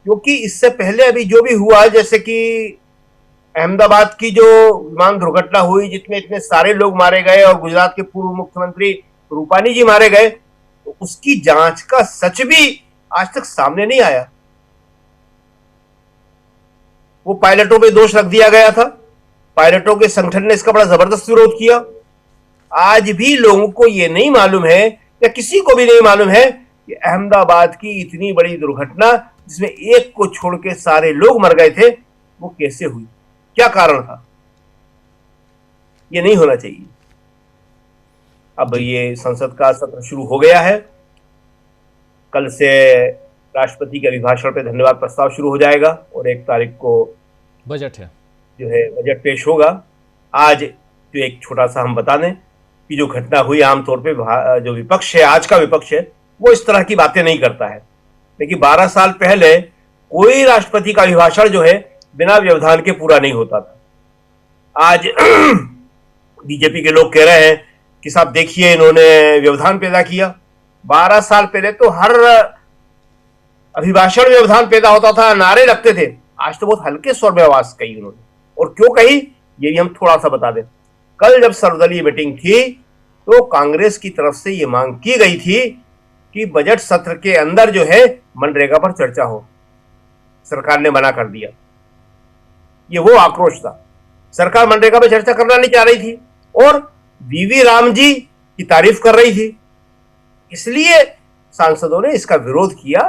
क्योंकि इससे पहले अभी जो भी हुआ, जैसे कि अहमदाबाद की जो विमान दुर्घटना हुई जिसमें इतने सारे लोग मारे गए और गुजरात के पूर्व मुख्यमंत्री रूपानी जी मारे गए, तो उसकी जांच का सच भी आज तक सामने नहीं आया। वो पायलटों पे दोष रख दिया गया था, पायलटों के संगठन ने इसका बड़ा जबरदस्त विरोध किया। आज भी लोगों को यह नहीं मालूम है, या किसी को भी नहीं मालूम है, कि अहमदाबाद की इतनी बड़ी दुर्घटना जिसमें एक को छोड़ के सारे लोग मर गए थे, वो कैसे हुई, क्या कारण था। ये नहीं होना चाहिए। अब ये संसद का सत्र शुरू हो गया है। कल से राष्ट्रपति के अभिभाषण पे धन्यवाद प्रस्ताव शुरू हो जाएगा, और 1 तारीख को बजट है, जो है बजट पेश होगा। आज जो एक छोटा सा हम बता दें कि जो घटना हुई, आमतौर पे जो विपक्ष है, आज का विपक्ष है, वो इस तरह की बातें नहीं करता है। लेकिन 12 साल पहले कोई राष्ट्रपति का अभिभाषण जो है बिना व्यवधान के पूरा नहीं होता था। आज बीजेपी के लोग कह रहे हैं कि साहब देखिए इन्होंने व्यवधान पैदा किया। 12 साल पहले तो हर अभिभाषण व्यवधान पैदा होता था, नारे लगते थे। आज तो बहुत हल्के स्वर में आवाज कही उन्होंने, और क्यों कही ये भी हम थोड़ा सा बता दें। कल जब सर्वदलीय मीटिंग थी तो कांग्रेस की तरफ से ये मांग की गई थी कि बजट सत्र के अंदर जो है मनरेगा पर चर्चा हो। सरकार ने मना कर दिया। ये वो आक्रोश था। सरकार मनरेगा पर चर्चा करना नहीं चाह रही थी, और वीवी राम जी की तारीफ कर रही थी, इसलिए सांसदों ने इसका विरोध किया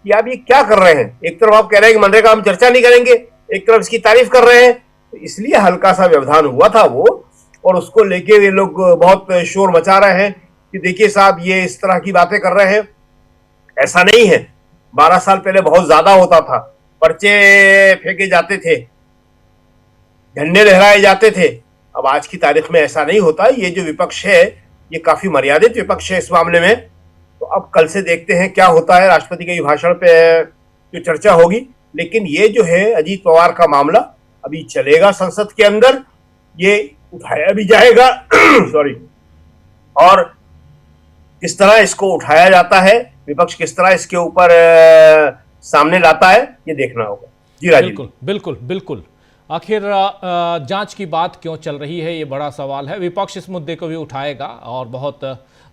कि आप ये क्या कर रहे हैं। एक तरफ आप कह रहे हैं कि मनरेगा हम चर्चा नहीं करेंगे, एक तरफ इसकी तारीफ कर रहे हैं, तो इसलिए हल्का सा व्यवधान हुआ था वो, और उसको लेके ये लोग बहुत शोर मचा रहे हैं कि देखिए साहब ये इस तरह की बातें कर रहे हैं। ऐसा नहीं है, 12 साल पहले बहुत ज्यादा होता था, पर्चे फेंके जाते थे, झंडे लहराए जाते थे। अब आज की तारीख में ऐसा नहीं होता। ये जो विपक्ष है ये काफी मर्यादित विपक्ष है इस मामले में। तो अब कल से देखते हैं क्या होता है, राष्ट्रपति के भाषण पे जो चर्चा होगी। लेकिन ये जो है अजीत पवार का मामला अभी चलेगा संसद के अंदर, ये उठाया भी जाएगा सॉरी, और किस तरह इसको उठाया जाता है, विपक्ष किस तरह इसके ऊपर सामने लाता है, ये देखना होगा। जी राजीव। बिल्कुल बिल्कुल बिल्कुल। आखिर जांच की बात क्यों चल रही है, ये बड़ा सवाल है। विपक्ष इस मुद्दे को भी उठाएगा और बहुत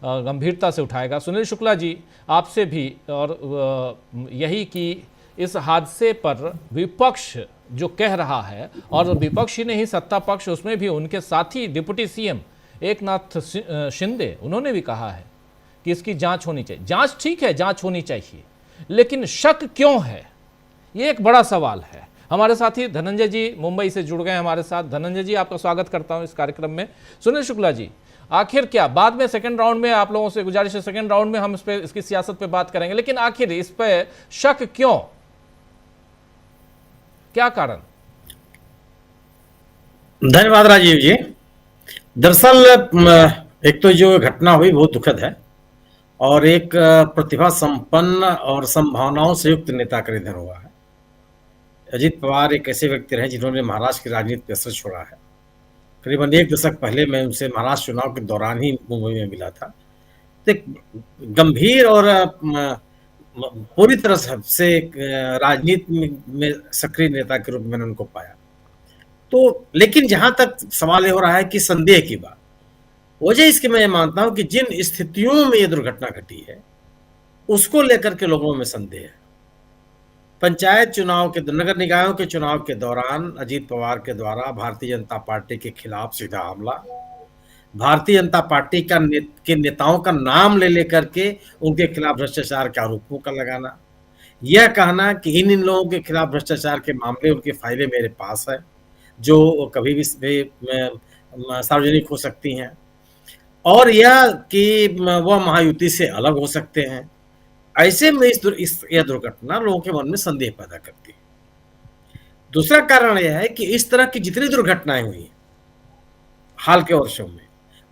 गंभीरता से उठाएगा। सुनील शुक्ला जी, आपसे भी और यही कि इस हादसे पर विपक्ष जो कह रहा है, और विपक्ष ही नहीं सत्ता पक्ष, उसमें भी उनके साथी डिप्टी सीएम एकनाथ शिंदे, उन्होंने भी कहा है कि इसकी जांच होनी चाहिए। जांच ठीक है, जांच होनी चाहिए, लेकिन शक क्यों है, ये एक बड़ा सवाल है। हमारे साथी धनंजय जी मुंबई से जुड़ गए हमारे साथ। धनंजय जी, आपका स्वागत करता हूं इस कार्यक्रम में। सुनील शुक्ला जी, आखिर क्या, बाद में सेकंड राउंड में आप लोगों से गुजारिश है, सेकंड राउंड में हम इस पे, इसकी सियासत पे बात करेंगे, लेकिन आखिर इस पे शक क्यों, क्या कारण? धन्यवाद राजीव जी। दरअसल एक तो जो घटना हुई बहुत दुखद है, और एक प्रतिभा संपन्न और संभावनाओं से युक्त नेता का निधन हुआ है। अजीत पवार एक ऐसे व्यक्ति रहे जिन्होंने महाराष्ट्र की राजनीति पे असर छोड़ा है। करीबन 1 दशक पहले मैं उनसे महाराष्ट्र चुनाव के दौरान ही मुंबई में मिला था। तो एक गंभीर और पूरी तरह से राजनीति में सक्रिय नेता के रूप में मैंने उनको पाया। तो लेकिन जहां तक सवाल ये हो रहा है कि संदेह की बात, वजह इसकी मैं ये मानता हूं कि जिन स्थितियों में ये दुर्घटना घटी है उसको लेकर के लोगों में संदेह है। पंचायत चुनाव के, नगर निकायों के चुनाव के दौरान अजीत पवार के द्वारा भारतीय जनता पार्टी के खिलाफ सीधा हमला, भारतीय जनता पार्टी के नेताओं का नाम ले लेकर के उनके खिलाफ भ्रष्टाचार के आरोपों का लगाना, यह कहना कि इन लोगों के खिलाफ भ्रष्टाचार के मामले, उनकी फाइलें मेरे पास है जो कभी भी सार्वजनिक हो सकती हैं, और यह कि वह महायुति से अलग हो सकते हैं। ऐसे में यह दुर्घटना लोगों के मन में संदेह पैदा करती है। दूसरा कारण यह है कि इस तरह की जितनी दुर्घटनाएं हुई हाल के वर्षों में,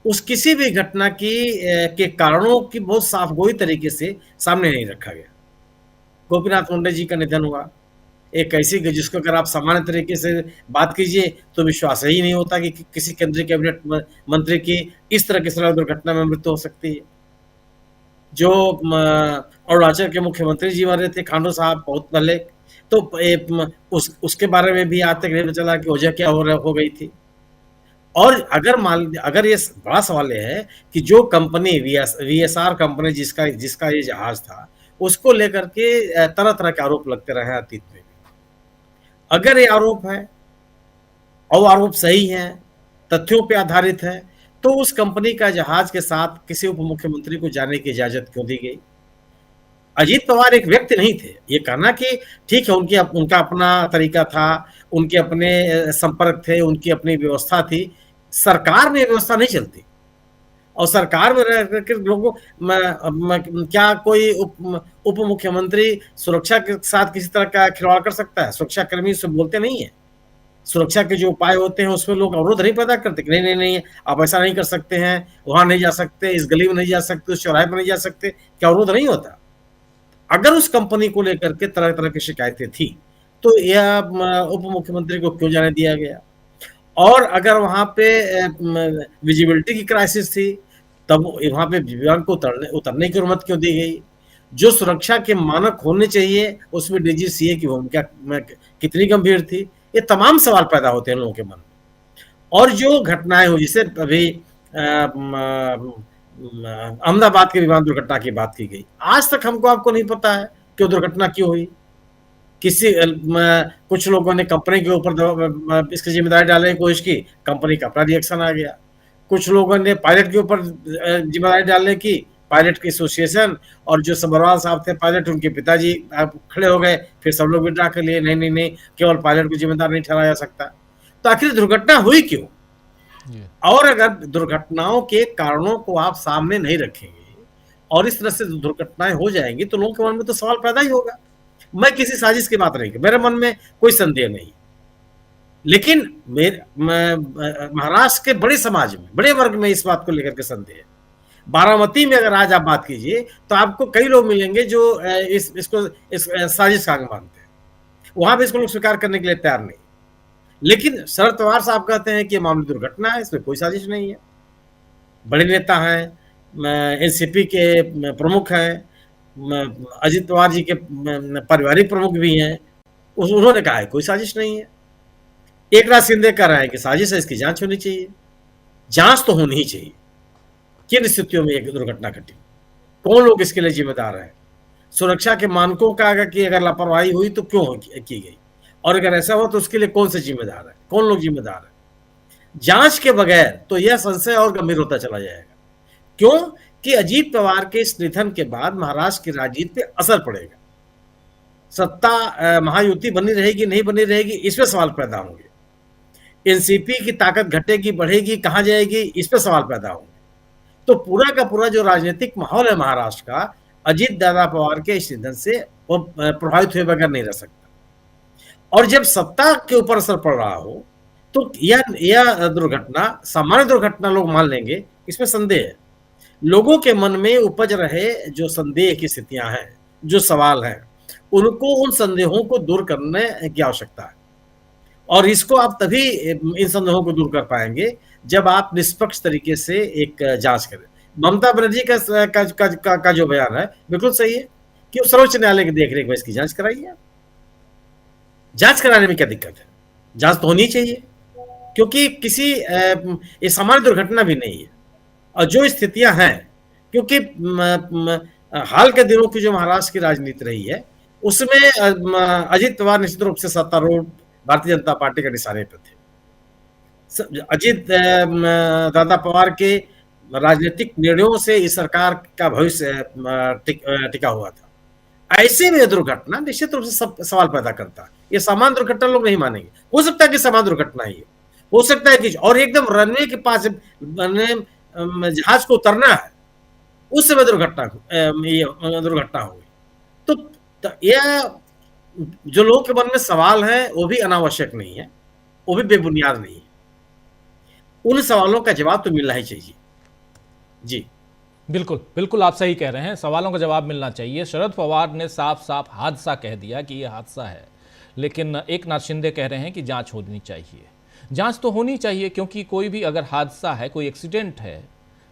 उस किसी भी घटना के कारणों की बहुत साफगोई तरीके से सामने नहीं रखा गया। गोपीनाथ मुंडे जी का निधन हुआ, एक ऐसी जिसको अगर आप सामान्य तरीके से बात कीजिए तो विश्वास ही नहीं होता कि किसी केंद्रीय कैबिनेट मंत्री की इस तरह की सड़क दुर्घटना में मृत्यु हो सकती है। जो अरुणाचल के मुख्यमंत्री जी मरे थे, खांडू साहब, बहुत पहले, तो उसके बारे में भी आज तक नहीं चला कि वजह क्या हो गई थी। और अगर ये बड़ा सवाल ये है कि जो कंपनी VSR कंपनी जिसका ये जहाज था, उसको लेकर के तरह तरह के आरोप लगते रहे अतीत में। अगर ये आरोप है और आरोप सही है, तथ्यों पे आधारित है, तो उस कंपनी का जहाज के साथ किसी उप मुख्यमंत्री को जाने की इजाजत क्यों दी गई? अजीत पवार एक व्यक्ति नहीं थे। ये कहना कि ठीक है उनका अपना तरीका था, उनके अपने संपर्क थे, उनकी अपनी व्यवस्था थी, सरकार में व्यवस्था नहीं चलती। और सरकार में रह करके लोगों क्या कोई उप मुख्यमंत्री सुरक्षा के साथ किसी तरह का खिलवाड़ कर सकता है? सुरक्षा कर्मी उससे बोलते नहीं है। सुरक्षा के जो उपाय होते हैं उसमें लोग अवरोध नहीं पैदा करते कि नहीं आप ऐसा नहीं कर सकते हैं, वहां नहीं जा सकते, इस गली में नहीं जा सकते, उस चौराहे पर नहीं जा सकते, क्या अवरोध नहीं होता? अगर उस कंपनी को लेकर के तरह तरह की शिकायतें थी तो यह उप मुख्यमंत्री को क्यों जाने दिया गया? और अगर वहां पे विजिबिलिटी की क्राइसिस थी तब वहां पे विमान को उतरने की अनुमति क्यों दी गई? जो सुरक्षा के मानक होने चाहिए उसमें DGCA की भूमिका कितनी गंभीर थी? ये तमाम सवाल पैदा होते हैं लोगों के मन में। और जो घटनाएं हुई, जैसे अभी अहमदाबाद के विमान दुर्घटना की बात की गई, आज तक आपको नहीं पता है कि दुर्घटना क्यों हुई। कुछ लोगों ने कंपनी के ऊपर इसकी जिम्मेदारी डालने की कोशिश की, कंपनी का अपना रिएक्शन आ गया। कुछ लोगों ने पायलट के ऊपर जिम्मेदारी डालने की, पायलट की एसोसिएशन, और जो सबरवाल साहब थे पायलट, उनके पिताजी खड़े हो गए, फिर सब लोग विड्रा कर लिए, नहीं नहीं नहीं, केवल पायलट को जिम्मेदार नहीं ठहराया जा सकता। तो आखिर दुर्घटना हुई क्यों? और अगर दुर्घटनाओं के कारणों को आप सामने नहीं रखेंगे और इस तरह से दुर्घटनाएं हो जाएंगी तो लोगों के मन में तो सवाल पैदा ही होगा। मैं किसी साजिश की बात नहीं कर, मेरे मन में कोई संदेह नहीं, लेकिन महाराष्ट्र के बड़े समाज में, बड़े वर्ग में इस बात को लेकर के संदेह है। बारामती में अगर आज आप बात कीजिए तो आपको कई लोग मिलेंगे जो इसको साजिश का अंग मानते हैं, वहां भी इसको लोग स्वीकार करने के लिए तैयार नहीं। लेकिन शरद पवार साहब कहते हैं कि मामूली दुर्घटना है, इसमें कोई साजिश नहीं है। बड़े नेता हैं, एनसीपी के प्रमुख हैं, अजित पवार जी के पारिवारिक प्रमुख भी हैं, उन्होंने कहा है कोई साजिश नहीं है। एकनाथ शिंदे कह रहे हैं कि साजिश है, इसकी जांच होनी चाहिए। जांच तो होनी ही चाहिए, किन स्थितियों में एक दुर्घटना घटी, कौन लोग इसके लिए जिम्मेदार हैं, सुरक्षा के मानकों का अगर लापरवाही हुई तो क्यों की गई, और अगर ऐसा हो तो उसके लिए कौन से जिम्मेदार है, कौन लोग जिम्मेदार है। जांच के बगैर तो यह संशय और गंभीर होता चला जाएगा। क्यों कि अजीत पवार के इस निधन के बाद महाराष्ट्र की राजनीति पे असर पड़ेगा। सत्ता महायुति बनी रहेगी नहीं बनी रहेगी, इसमें सवाल पैदा होंगे। एनसीपी की ताकत घटेगी बढ़ेगी, कहां जाएगी, इस पर सवाल पैदा होंगे। तो पूरा का पूरा जो राजनीतिक माहौल है महाराष्ट्र का, अजीत दादा पवार के इस निधन से प्रभावित हुए बगैर नहीं रह सकता। और जब सत्ता के ऊपर असर पड़ रहा हो तो यह दुर्घटना सामान्य दुर्घटना लोग मान लेंगे, इसमें संदेह है। लोगों के मन में उपज रहे जो संदेह की स्थितियां हैं, जो सवाल हैं, उनको उन संदेहों को दूर करने की आवश्यकता है। और इसको आप तभी इन संदेहों को दूर कर पाएंगे जब आप निष्पक्ष तरीके से एक जांच करें। ममता बनर्जी का जो बयान है बिल्कुल सही है कि सर्वोच्च न्यायालय की देखरेख में इसकी जांच कराइए। जांच कराने में क्या दिक्कत है? जांच तो होनी चाहिए, क्योंकि किसी ये सामान्य दुर्घटना भी नहीं है। और जो स्थितियां हैं, क्योंकि हाल के दिनों की जो महाराष्ट्र की राजनीति रही है उसमें अजित पवार निश्चित रूप से सत्तारूढ़ भारतीय जनता पार्टी के निशाने पर थे। अजित दादा पवार के राजनीतिक निर्णयों से इस सरकार का भविष्य टिका हुआ था। ऐसे में दुर्घटना निश्चित रूप से सवाल पैदा करता है। ये सामान्य दुर्घटना लोग नहीं मानेंगे। हो सकता है कि सामान्य दुर्घटना ही हो सकता है कि और एकदम रनवे के पास जहाज को उतरना है उस समय दुर्घटना हो गई। तो यह जो लोगों के मन में सवाल है वो भी अनावश्यक नहीं है, वो भी बेबुनियाद नहीं है। उन सवालों का जवाब तो मिलना ही चाहिए। जी बिल्कुल बिल्कुल, आप सही कह रहे हैं, सवालों का जवाब मिलना चाहिए। शरद पवार ने साफ साफ हादसा कह दिया कि यह हादसा है, लेकिन एकनाथ शिंदे कह रहे हैं कि जांच होनी चाहिए। जांच तो होनी चाहिए, क्योंकि कोई भी अगर हादसा है, कोई एक्सीडेंट है,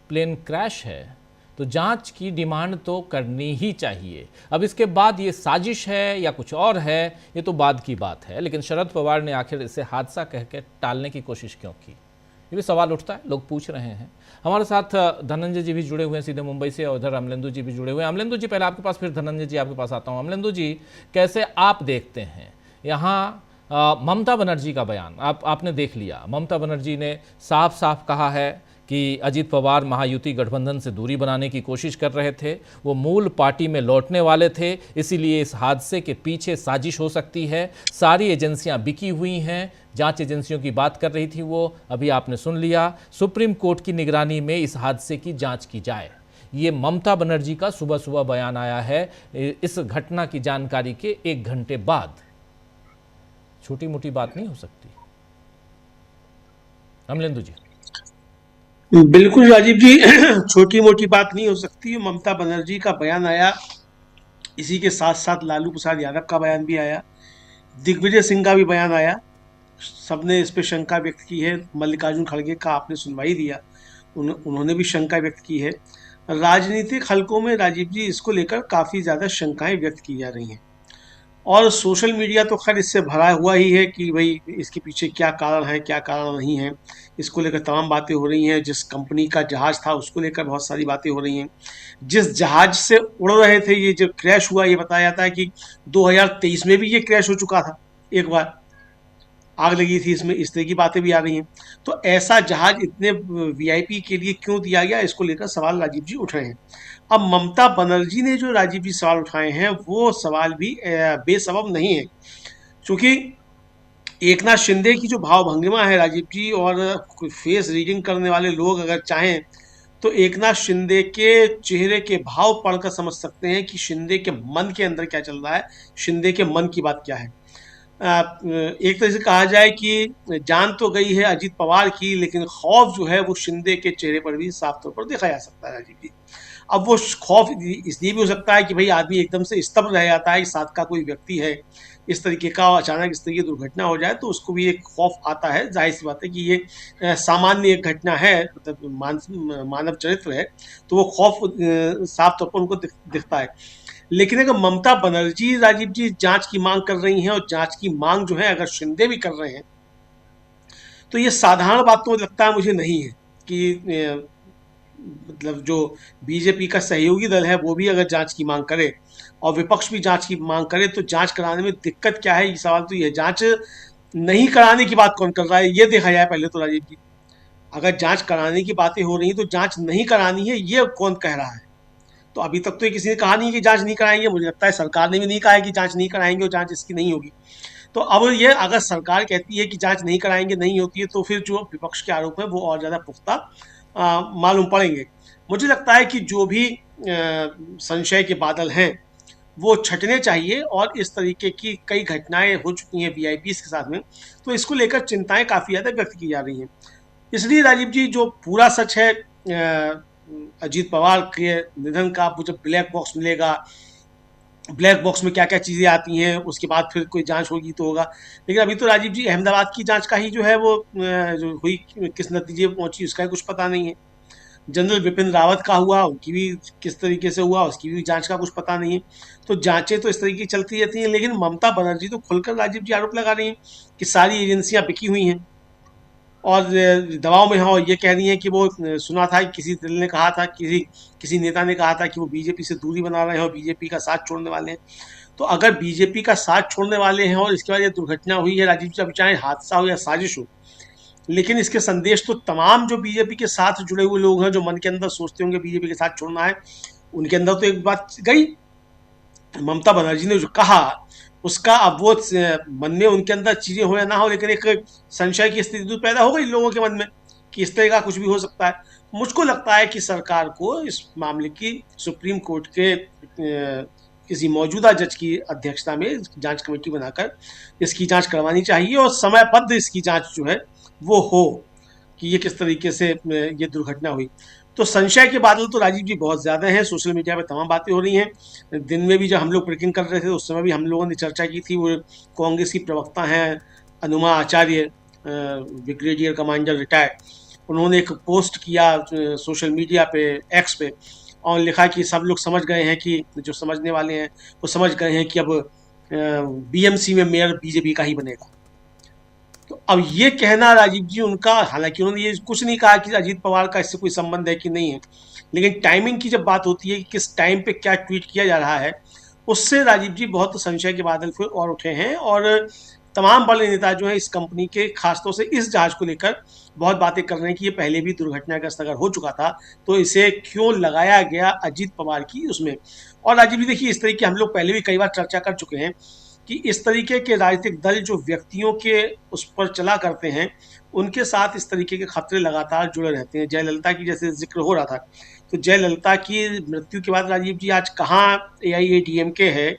प्लेन क्रैश है, तो जांच की डिमांड तो करनी ही चाहिए। अब इसके बाद ये साजिश है या कुछ और है, ये तो बाद की बात है। लेकिन शरद पवार ने आखिर इसे हादसा कह के टालने की कोशिश क्यों की, ये भी सवाल उठता है, लोग पूछ रहे हैं। हमारे साथ धनंजय जी भी जुड़े हुए हैं सीधे मुंबई से, और उधर अमलेंदु जी भी जुड़े हुए हैं। अमलेंदु जी पहले आपके पास, फिर धनंजय जी आपके पास आता हूँ। अमलेंदु जी, कैसे आप देखते हैं यहाँ ममता बनर्जी का बयान? आपने देख लिया, ममता बनर्जी ने साफ साफ कहा है कि अजित पवार महायुति गठबंधन से दूरी बनाने की कोशिश कर रहे थे, वो मूल पार्टी में लौटने वाले थे, इसीलिए इस हादसे के पीछे साजिश हो सकती है। सारी एजेंसियां बिकी हुई हैं, जांच एजेंसियों की बात कर रही थी वो, अभी आपने सुन लिया। सुप्रीम कोर्ट की निगरानी में इस हादसे की जांच की जाए, ये ममता बनर्जी का सुबह सुबह बयान आया है इस घटना की जानकारी के 1 घंटे बाद। छोटी मोटी बात नहीं हो सकती। अमलेंदु जी। बिल्कुल राजीव जी, छोटी मोटी बात नहीं हो सकती। ममता बनर्जी का बयान आया, इसी के साथ साथ लालू प्रसाद यादव का बयान भी आया, दिग्विजय सिंह का भी बयान आया। सबने इस पे शंका व्यक्त की है। मल्लिकार्जुन खड़गे का आपने सुनवाई दिया, उन्होंने भी शंका व्यक्त की है। राजनीतिक हलकों में राजीव जी इसको लेकर काफ़ी ज़्यादा शंकाएं व्यक्त की जा रही हैं, और सोशल मीडिया तो खैर इससे भरा हुआ ही है कि भाई इसके पीछे क्या कारण है, क्या कारण नहीं है। इसको लेकर तमाम बातें हो रही हैं। जिस कंपनी का जहाज़ था उसको लेकर बहुत सारी बातें हो रही हैं। जिस जहाज़ से उड़ रहे थे, ये जो क्रैश हुआ, ये बताया जाता है कि 2023 में भी ये क्रैश हो चुका था एक बार। आग लगी थी इसमें, इस तरह की बातें भी आ रही हैं। तो ऐसा जहाज इतने वीआईपी के लिए क्यों दिया गया, इसको लेकर सवाल राजीव जी उठ रहे हैं। अब ममता बनर्जी ने जो राजीव जी सवाल उठाए हैं वो सवाल भी बेसबब नहीं है, क्योंकि एकनाथ शिंदे की जो भाव भंगिमा है राजीव जी, और फेस रीडिंग करने वाले लोग अगर चाहें तो एकनाथ शिंदे के चेहरे के भाव पढ़कर समझ सकते हैं कि शिंदे के मन के अंदर क्या चल रहा है, शिंदे के मन की बात क्या है। एक तरह से कहा जाए कि जान तो गई है अजीत पवार की, लेकिन खौफ जो है वो शिंदे के चेहरे पर भी साफ तौर पर देखा जा सकता है राजीव जी। अब वो खौफ इसलिए भी हो सकता है कि भाई आदमी एकदम से स्तब्ध रह जाता है कि साथ का कोई व्यक्ति है इस तरीके का, अचानक इस तरीके की दुर्घटना हो जाए तो उसको भी एक खौफ आता है। जाहिर सी बात है कि ये सामान्य एक घटना है, मतलब मानव चरित्र है, तो वो खौफ साफ तौर पर उनको दिखता है। लेकिन अगर ममता बनर्जी राजीव जी जांच की मांग कर रही हैं, और जांच की मांग जो है अगर शिंदे भी कर रहे हैं, तो ये साधारण बात तो लगता है मुझे नहीं है कि मतलब जो बीजेपी का सहयोगी दल है वो भी अगर जांच की मांग करे और विपक्ष भी जांच की मांग करे, तो जांच कराने में दिक्कत क्या है, ये सवाल तो ये है। जांच नहीं कराने की बात कौन कर रहा है ये देखा जाए पहले तो राजीव जी। अगर जांच कराने की बातें हो रही हैं तो जांच नहीं करानी है ये कौन कह रहा है? तो अभी तक तो ये किसी ने कहा नहीं कि जांच नहीं कराएंगे, मुझे लगता है सरकार ने भी नहीं कहा है कि जांच नहीं कराएंगे और जांच इसकी नहीं होगी। तो अब ये अगर सरकार कहती है कि जांच नहीं कराएंगे, नहीं होती है, तो फिर जो विपक्ष के आरोप है वो और ज़्यादा पुख्ता मालूम पड़ेंगे। मुझे लगता है कि जो भी संशय के बादल हैं वो छटने चाहिए, और इस तरीके की कई घटनाएं हो चुकी हैं वीआईपी के साथ में, तो इसको लेकर चिंताएं काफ़ी ज़्यादा व्यक्त की जा रही हैं। इसलिए राजीव जी जो पूरा सच है अजीत पवार के निधन का, जब ब्लैक बॉक्स मिलेगा, ब्लैक बॉक्स में क्या क्या चीज़ें आती हैं, उसके बाद फिर कोई जांच होगी तो होगा। लेकिन अभी तो राजीव जी अहमदाबाद की जांच का ही जो है वो जो हुई, किस नतीजे पर पहुंची उसका कुछ पता नहीं है। जनरल बिपिन रावत का हुआ, उनकी भी किस तरीके से हुआ उसकी भी जांच का कुछ पता नहीं है। तो जांचें तो इस तरीके की चलती रहती हैं, लेकिन ममता बनर्जी तो खुलकर राजीव जी आरोप लगा रही हैं कि सारी एजेंसियां बिकी हुई हैं और दबाव में हैं, और ये कह रही हैं कि वो सुना था कि किसी दिल ने कहा था, किसी नेता ने कहा था कि वो बीजेपी से दूरी बना रहे हैं और बीजेपी का साथ छोड़ने वाले हैं। तो अगर बीजेपी का साथ छोड़ने वाले हैं और इसके बाद ये दुर्घटना हुई है राजीव जी, अब चाहे हादसा हो या साजिश हो, लेकिन इसके संदेश तो तमाम जो बीजेपी के साथ जुड़े हुए लोग हैं, जो मन के अंदर सोचते होंगे बीजेपी के साथ छोड़ना है, उनके अंदर तो एक बात गई। ममता बनर्जी ने जो कहा उसका अब वो मन में उनके अंदर चीजें हो या ना हो, लेकिन एक संशय की स्थिति तो पैदा हो गई लोगों के मन में कि इस तरह का कुछ भी हो सकता है। मुझको लगता है कि सरकार को इस मामले की सुप्रीम कोर्ट के किसी मौजूदा जज की अध्यक्षता में जांच कमेटी बनाकर इसकी जांच करवानी चाहिए, और समयबद्ध इसकी जांच जो है वो हो कि ये किस तरीके से ये दुर्घटना हुई। तो संशय के बादल तो राजीव जी बहुत ज़्यादा हैं, सोशल मीडिया पे तमाम बातें हो रही हैं। दिन में भी जब हम लोग ब्रेकिंग कर रहे थे उस समय भी हम लोगों ने चर्चा की थी। वो कांग्रेस की प्रवक्ता हैं अनुमा आचार्य, ब्रिगेडियर कमांडर रिटायर्ड, उन्होंने एक पोस्ट किया सोशल मीडिया पे, एक्स पे, और लिखा कि सब लोग समझ गए हैं कि जो समझने वाले हैं वो समझ गए हैं कि अब बीएमसी में मेयर बीजेपी का ही बनेगा। तो अब ये कहना राजीव जी उनका, हालांकि उन्होंने ये कुछ नहीं कहा कि अजीत पवार का इससे कोई संबंध है कि नहीं है, लेकिन टाइमिंग की जब बात होती है कि किस टाइम पे क्या ट्वीट किया जा रहा है, उससे राजीव जी बहुत संशय के बादल फिर और उठे हैं। और तमाम बड़े नेता जो हैं इस कंपनी के, खासतौर से इस जहाज को लेकर बहुत बातें कर रहे हैं कि ये पहले भी दुर्घटनाग्रस्त अगर हो चुका था तो इसे क्यों लगाया गया अजीत पवार की उसमें। और राजीव जी देखिए, इस तरह की हम लोग पहले भी कई बार चर्चा कर चुके हैं कि इस तरीके के राजनीतिक दल जो व्यक्तियों के उस पर चला करते हैं, उनके साथ इस तरीके के खतरे लगातार जुड़े रहते हैं। जयललिता की जैसे जिक्र हो रहा था, तो जयललिता की मृत्यु के बाद राजीव जी आज कहाँ AIADMK है,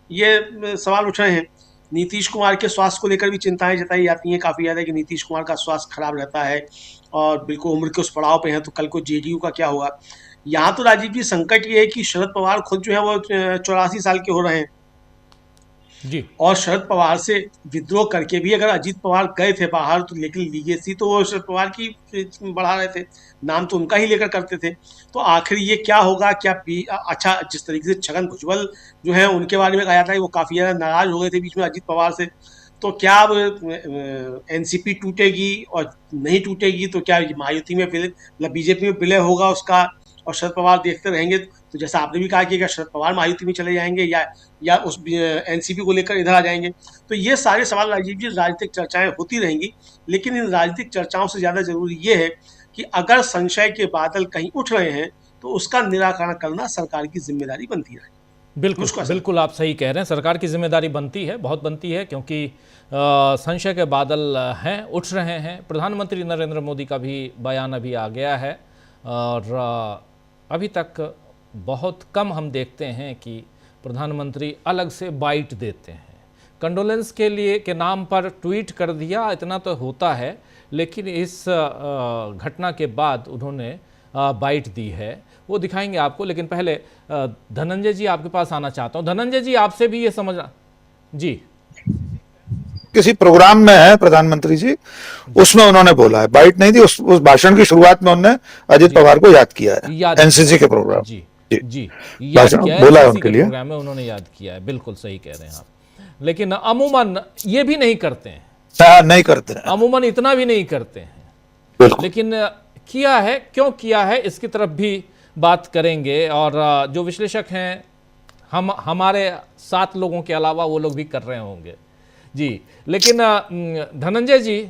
ये सवाल उठ रहे हैं। नीतीश कुमार के स्वास्थ्य को लेकर भी चिंताएं जताई जाती हैं काफ़ी ज़्यादा कि नीतीश कुमार का स्वास्थ्य खराब रहता है और बिल्कुल उम्र के उस पड़ाव पे हैं, तो कल को JDU का क्या होगा। यहाँ तो राजीव जी संकट ये है कि शरद पवार खुद जो है वो 84 साल के हो रहे हैं जी, और शरद पवार से विद्रोह करके भी अगर अजीत पवार गए थे बाहर, तो लेकिन लीगेसी तो वो शरद पवार की बढ़ा रहे थे, नाम तो उनका ही लेकर करते थे। तो आखिर ये क्या होगा, क्या अच्छा, जिस तरीके से छगन भुजबल जो है उनके बारे में कहा जाता है वो काफ़ी ज़्यादा नाराज हो गए थे बीच में अजीत पवार से, तो क्या अब NCP टूटेगी, और नहीं टूटेगी तो क्या महायुति में विलय, मतलब बीजेपी में विलय होगा उसका, और शरद पवार देखते रहेंगे, तो तो जैसा आपने भी कहा कि क्या शरद पवार महायुति में चले जाएंगे या उस एनसीपी को लेकर इधर आ जाएंगे, तो ये सारे सवाल राजीव जी राजनीतिक चर्चाएं होती रहेंगी। लेकिन इन राजनीतिक चर्चाओं से ज्यादा जरूरी ये है कि अगर संशय के बादल कहीं उठ रहे हैं तो उसका निराकरण करना सरकार की जिम्मेदारी बनती है। बिल्कुल बिल्कुल, आप सही कह रहे हैं, सरकार की जिम्मेदारी बनती है, बहुत बनती है, क्योंकि संशय के बादल हैं, उठ रहे हैं। प्रधानमंत्री नरेंद्र मोदी का भी बयान अभी आ गया है और अभी तक बहुत कम हम देखते हैं कि प्रधानमंत्री अलग से बाइट देते हैं। कंडोलेंस के लिए के नाम पर ट्वीट कर दिया, इतना तो होता है, लेकिन इस घटना के बाद उन्होंने बाइट दी है, वो दिखाएंगे आपको। लेकिन पहले धनंजय जी आपके पास आना चाहता हूँ। धनंजय जी, आपसे भी ये समझना जी, किसी प्रोग्राम में है प्रधानमंत्री जी, उसमें उन्होंने बोला है, बाइट नहीं दी। उस भाषण की शुरुआत में उन्होंने अजित पवार को याद किया है, एनसीसी के प्रोग्राम जी याद किया है, बोला है उनके लिए प्रोग्राम में उन्होंने याद किया है। बिल्कुल सही कह रहे हैं आप, लेकिन अमूमन ये भी नहीं करते हैं, नहीं करते हैं, अमूमन इतना भी नहीं करते हैं, लेकिन किया है, क्यों किया है इसकी तरफ भी बात करेंगे। और जो विश्लेषक हैं हमारे 7 लोगों के अलावा वो लोग भी कर रहे होंगे जी। लेकिन धनंजय जी,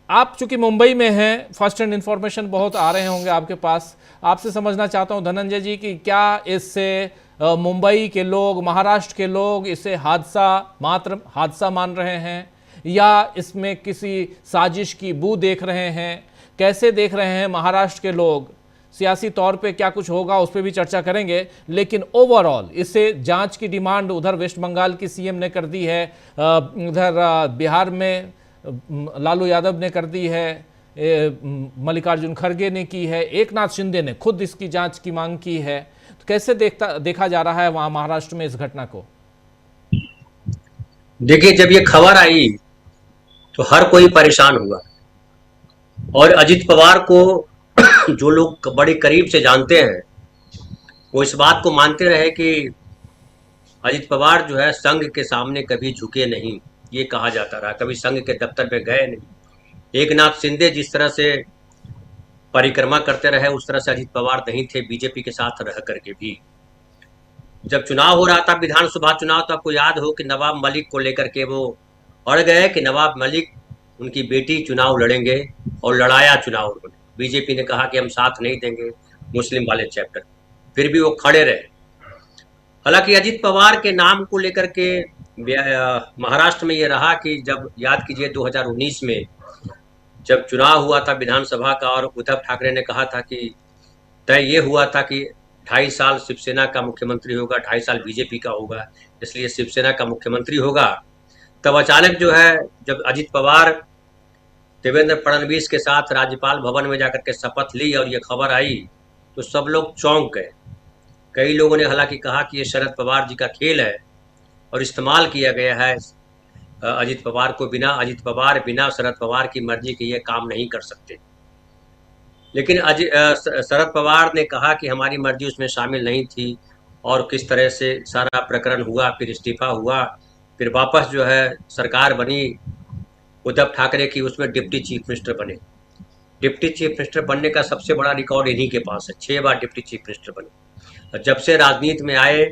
आप चूंकि मुंबई में हैं, फर्स्ट हैंड इंफॉर्मेशन बहुत आ रहे होंगे आपके पास, आपसे समझना चाहता हूं धनंजय जी कि क्या इससे मुंबई के लोग, महाराष्ट्र के लोग इसे मात्र हादसा मान रहे हैं, या इसमें किसी साजिश की बू देख रहे हैं? कैसे देख रहे हैं महाराष्ट्र के लोग? सियासी तौर पे क्या कुछ होगा उस पर भी चर्चा करेंगे, लेकिन ओवरऑल इसे जांच की डिमांड उधर वेस्ट बंगाल की सीएम ने कर दी है, उधर बिहार में लालू यादव ने कर दी है, मल्लिकार्जुन खड़गे ने की है, एकनाथ शिंदे ने खुद इसकी जांच की मांग की है। तो कैसे देखा जा रहा है वहां महाराष्ट्र में इस घटना को? देखिए, जब ये खबर आई तो हर कोई परेशान हुआ, और अजित पवार को जो लोग बड़े करीब से जानते हैं वो इस बात को मानते रहे कि अजित पवार जो है संघ के सामने कभी झुके नहीं, ये कहा जाता रहा, कभी संघ के दफ्तर में गए नहीं। एकनाथ शिंदे जिस तरह से परिक्रमा करते रहे उस तरह से अजित पवार नहीं थे, बीजेपी के साथ रह करके भी। जब चुनाव हो रहा था, विधानसभा चुनाव, तो आपको याद हो कि नवाब मलिक को लेकर के वो अड़ गए कि नवाब मलिक उनकी बेटी चुनाव लड़ेंगे, और लड़ाया चुनाव उन्होंने। बीजेपी ने कहा कि हम साथ नहीं देंगे मुस्लिम वाले चैप्टर, फिर भी वो खड़े रहे। हालांकि अजित पवार के नाम को लेकर के महाराष्ट्र में ये रहा कि जब याद कीजिए 2019 में जब चुनाव हुआ था विधानसभा का, और उद्धव ठाकरे ने कहा था कि तय ये हुआ था कि 2.5 साल शिवसेना का मुख्यमंत्री होगा, 2.5 साल बीजेपी का होगा, इसलिए शिवसेना का मुख्यमंत्री होगा। तब अचानक जो है जब अजित पवार देवेंद्र फडणवीस के साथ राज्यपाल भवन में जाकर के शपथ ली और ये खबर आई तो सब लोग चौंक गए। कई लोगों ने हालांकि कहा कि ये शरद पवार जी का खेल है और इस्तेमाल किया गया है अजित पवार को। बिना शरद पवार की मर्जी के ये काम नहीं कर सकते। लेकिन शरद पवार ने कहा कि हमारी मर्जी उसमें शामिल नहीं थी, और किस तरह से सारा प्रकरण हुआ, फिर इस्तीफा हुआ, फिर वापस जो है सरकार बनी उद्धव ठाकरे की, उसमें डिप्टी चीफ मिनिस्टर बने। डिप्टी चीफ मिनिस्टर बनने का सबसे बड़ा रिकॉर्ड इन्हीं के पास है, 6 बार डिप्टी चीफ मिनिस्टर बने। और जब से राजनीति में आए,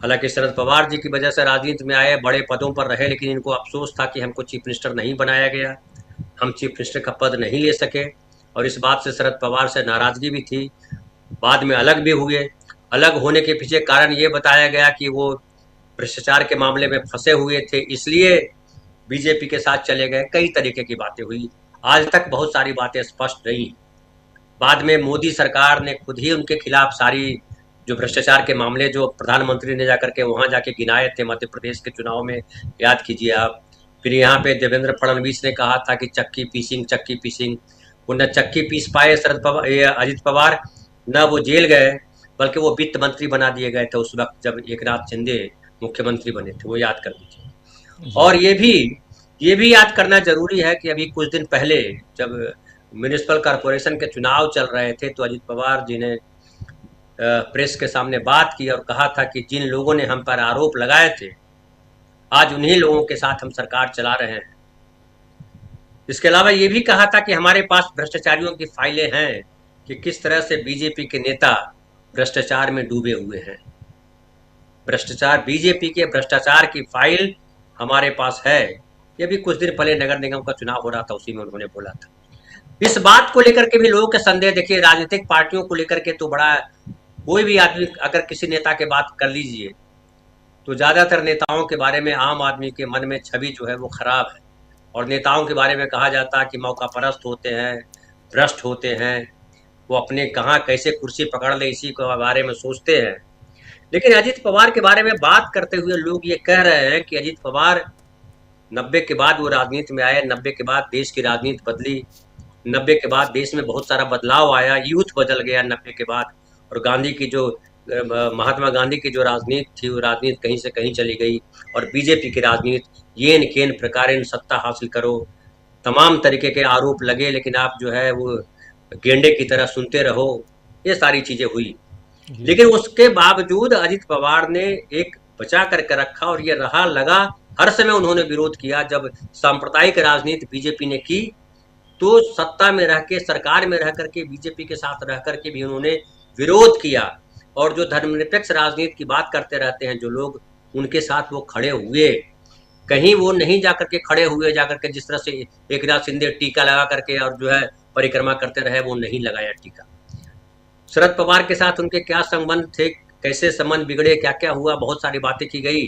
हालांकि शरद पवार जी की वजह से राजनीति में आए, बड़े पदों पर रहे, लेकिन इनको अफसोस था कि हमको चीफ मिनिस्टर नहीं बनाया गया, हम चीफ मिनिस्टर का पद नहीं ले सके, और इस बात से शरद पवार से नाराजगी भी थी। बाद में अलग भी हुए। अलग होने के पीछे कारण ये बताया गया कि वो भ्रष्टाचार के मामले में फंसे हुए थे, इसलिए बीजेपी के साथ चले गए। कई तरीके की बातें हुई, आज तक बहुत सारी बातें स्पष्ट रही। बाद में मोदी सरकार ने खुद ही उनके खिलाफ सारी जो भ्रष्टाचार के मामले जो प्रधानमंत्री ने जाकर के वहां जाके गिनाए थे मध्य प्रदेश के चुनाव में, याद कीजिए आप। फिर यहाँ पे देवेंद्र फडणवीस ने कहा था कि चक्की पीसिंग, वो न चक्की पीस पाए अजित पवार, न वो जेल गए, बल्कि वो वित्त मंत्री बना दिए गए थे उस वक्त जब एकनाथ शिंदे मुख्यमंत्री बने थे, वो याद कर लीजिए। और ये भी याद करना जरूरी है कि अभी कुछ दिन पहले जब म्युनिसिपल कॉरपोरेशन के चुनाव चल रहे थे तो अजित पवार जी ने प्रेस के सामने बात की और कहा था कि जिन लोगों ने हम पर आरोप लगाए थे, आज उन्हीं लोगों के साथ हम सरकार चला रहे हैं। इसके अलावा ये भी कहा था कि हमारे पास भ्रष्टाचारियों की फाइलें हैं कि किस तरह से बीजेपी के नेता भ्रष्टाचार में डूबे हुए हैं। भ्रष्टाचार, बीजेपी के भ्रष्टाचार की फाइल हमारे पास है। ये भी कुछ दिन पहले नगर निगम का चुनाव हो रहा था, उसी में उन्होंने बोला था। इस बात को लेकर के भी लोगों के संदेह, देखिए राजनीतिक पार्टियों को लेकर के तो बड़ा, कोई भी आदमी अगर किसी नेता के बात कर लीजिए तो ज्यादातर नेताओं के बारे में आम आदमी के मन में छवि जो है वो खराब है, और नेताओं के बारे में कहा जाता है कि मौका परस्त होते हैं, भ्रष्ट होते हैं, वो अपने कहाँ कैसे कुर्सी पकड़ ले इसी के बारे में सोचते हैं। लेकिन अजीत पवार के बारे में बात करते हुए लोग ये कह रहे हैं कि अजीत पवार 90 के बाद वो राजनीति में आए, 90 के बाद देश की राजनीति बदली, 90 के बाद देश में बहुत सारा बदलाव आया, यूथ बदल गया 90 के बाद, और गांधी की जो महात्मा गांधी की जो राजनीति थी वो राजनीति कहीं से कहीं चली गई, और बीजेपी की राजनीति येन केन प्रकारेण सत्ता हासिल करो, तमाम तरीके के आरोप लगे लेकिन आप जो है वो गेंडे की तरह सुनते रहो, ये सारी चीजें हुई। लेकिन उसके बावजूद अजीत पवार ने एक बचा करके रखा, और ये रहा लगा हर समय उन्होंने विरोध किया। जब सांप्रदायिक राजनीति बीजेपी ने की तो सत्ता में रह के, सरकार में रह करके, बीजेपी के साथ रह करके भी उन्होंने विरोध किया, और जो धर्मनिरपेक्ष राजनीति की बात करते रहते हैं जो लोग, उनके साथ वो खड़े हुए। कहीं वो नहीं जाकर के खड़े हुए, जाकर के जिस तरह से एकनाथ शिंदे टीका लगा करके और जो है परिक्रमा करते रहे, वो नहीं लगाया टीका। शरद पवार के साथ उनके क्या संबंध थे, कैसे संबंध बिगड़े, क्या क्या हुआ, बहुत सारी बातें की गई,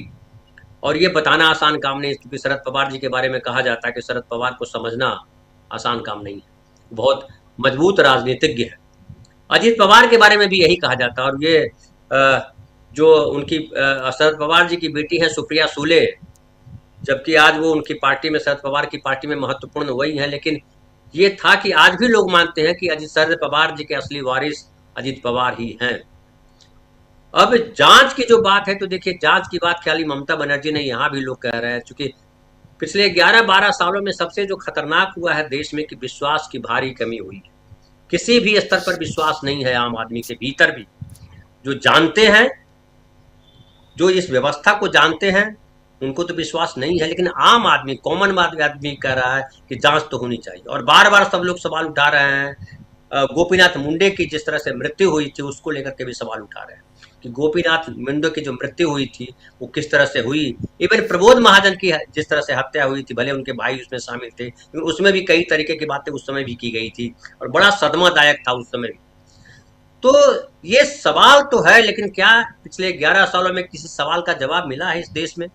और ये बताना आसान काम नहीं, क्योंकि शरद पवार जी के बारे में कहा जाता है कि शरद पवार को समझना आसान काम नहीं है, बहुत मजबूत राजनीतिज्ञ है। अजीत पवार के बारे में भी यही कहा जाता है। और ये जो उनकी शरद पवार जी की बेटी है सुप्रिया सूले, जबकि आज वो उनकी पार्टी में, शरद पवार की पार्टी में महत्वपूर्ण वही है, लेकिन ये था कि आज भी लोग मानते हैं कि शरद पवार जी के असली वारिस अजीत पवार ही हैं। अब जांच की जो बात है, तो देखिए जांच की बात खाली ममता बनर्जी ने, यहाँ भी लोग कह रहे हैं, चूंकि पिछले 11-12 सालों में सबसे जो खतरनाक हुआ है देश में कि विश्वास की भारी कमी हुई है। किसी भी स्तर पर विश्वास नहीं है आम आदमी के भीतर भी। जो जानते हैं, जो इस व्यवस्था को जानते हैं, उनको तो विश्वास नहीं है, लेकिन आम आदमी, कॉमन आदमी कह रहा है कि जांच तो होनी चाहिए। और बार बार सब लोग सवाल उठा रहे हैं। गोपीनाथ मुंडे की जिस तरह से मृत्यु हुई थी उसको लेकर के भी सवाल उठा रहे हैं कि गोपीनाथ मुंडे की जो मृत्यु हुई थी वो किस तरह से हुई। इवन प्रबोध महाजन की जिस तरह से हत्या हुई थी, भले उनके भाई उसमें शामिल थे, लेकिन उसमें भी कई तरीके की बातें उस समय भी की गई थी, और बड़ा सदमादायक था उस समय भी। तो ये सवाल तो है, लेकिन क्या पिछले 11 सालों में किसी सवाल का जवाब मिला है इस देश में?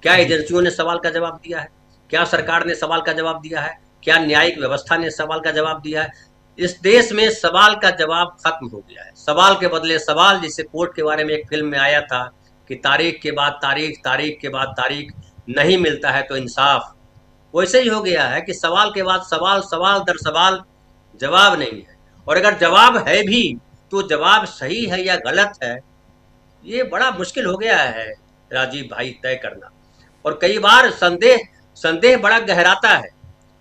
क्या एजेंसियों ने सवाल का जवाब दिया है? क्या सरकार ने सवाल का जवाब दिया है? क्या न्यायिक व्यवस्था ने सवाल का जवाब दिया है? इस देश में सवाल का जवाब खत्म हो गया है। सवाल के बदले सवाल, जिसे कोर्ट के बारे में एक फिल्म में आया था कि तारीख के बाद तारीख, तारीख के बाद तारीख, नहीं मिलता है तो इंसाफ, वैसे ही हो गया है कि सवाल के बाद सवाल, सवाल दर सवाल, जवाब नहीं है। और अगर जवाब है भी तो जवाब सही है या गलत है, ये बड़ा मुश्किल हो गया है राजीव भाई तय करना। और कई बार संदेह बड़ा गहराता है,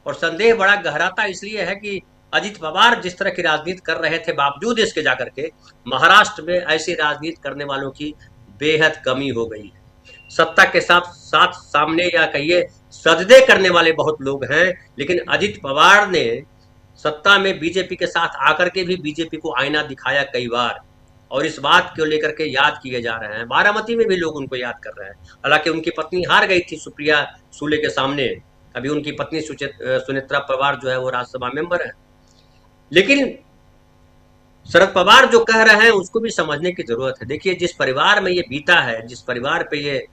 और संदेह बड़ा गहराता इसलिए है कि अजीत पवार जिस तरह की राजनीति कर रहे थे, बावजूद इसके जाकर के महाराष्ट्र में ऐसी राजनीति करने वालों की बेहद कमी हो गई है। सत्ता के साथ सामने या कहिए सजदे करने वाले बहुत लोग हैं, लेकिन अजीत पवार ने सत्ता में बीजेपी के साथ आकर के भी बीजेपी को आईना दिखाया कई बार, और इस बात को लेकर के याद किए जा रहे हैं। बारामती में भी लोग उनको याद कर रहे हैं। हालांकि उनकी पत्नी हार गई थी सुप्रिया सूले के सामने, अभी उनकी पत्नी सुनेत्रा पवार जो है वो राज्यसभा मेंबर है। लेकिन शरद पवार जो कह रहे हैं उसको भी समझने की जरूरत है। देखिए जिस परिवार में ये बीता है, जिस परिवार पे ये